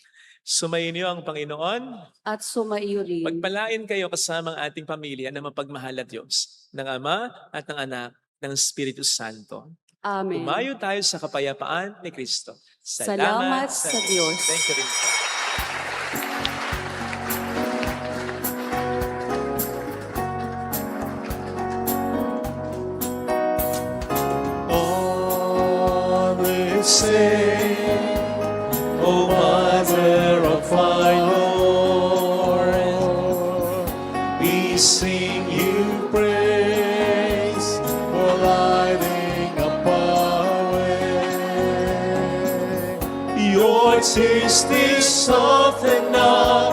Sumayin niyo ang Panginoon. At sumaiyo rin. Pagpalain kayo kasama ang ating pamilya na mapagmahal at Diyos, ng Ama at ng Anak, ng Espiritu Santo. Amen. Umayo tayo sa kapayapaan ni Kristo. Salamat sa Diyos. Thank you rin. sing, O Mother of our Lord. We sing you praise for lighting up our way. Your tears they soften up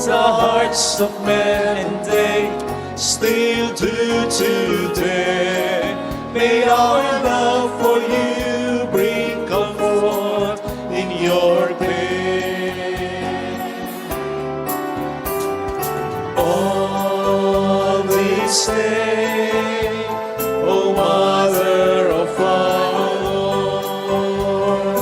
the hearts of men, and they still do today. May our love for you bring comfort in your pain. All they say, O Mother of our Lord,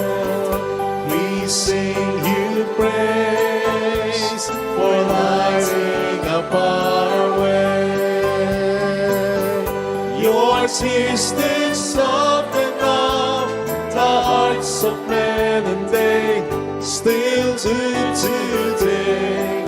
we sing you praise for lighting up our way. Your tears they soften up the hearts of men, and they still do today.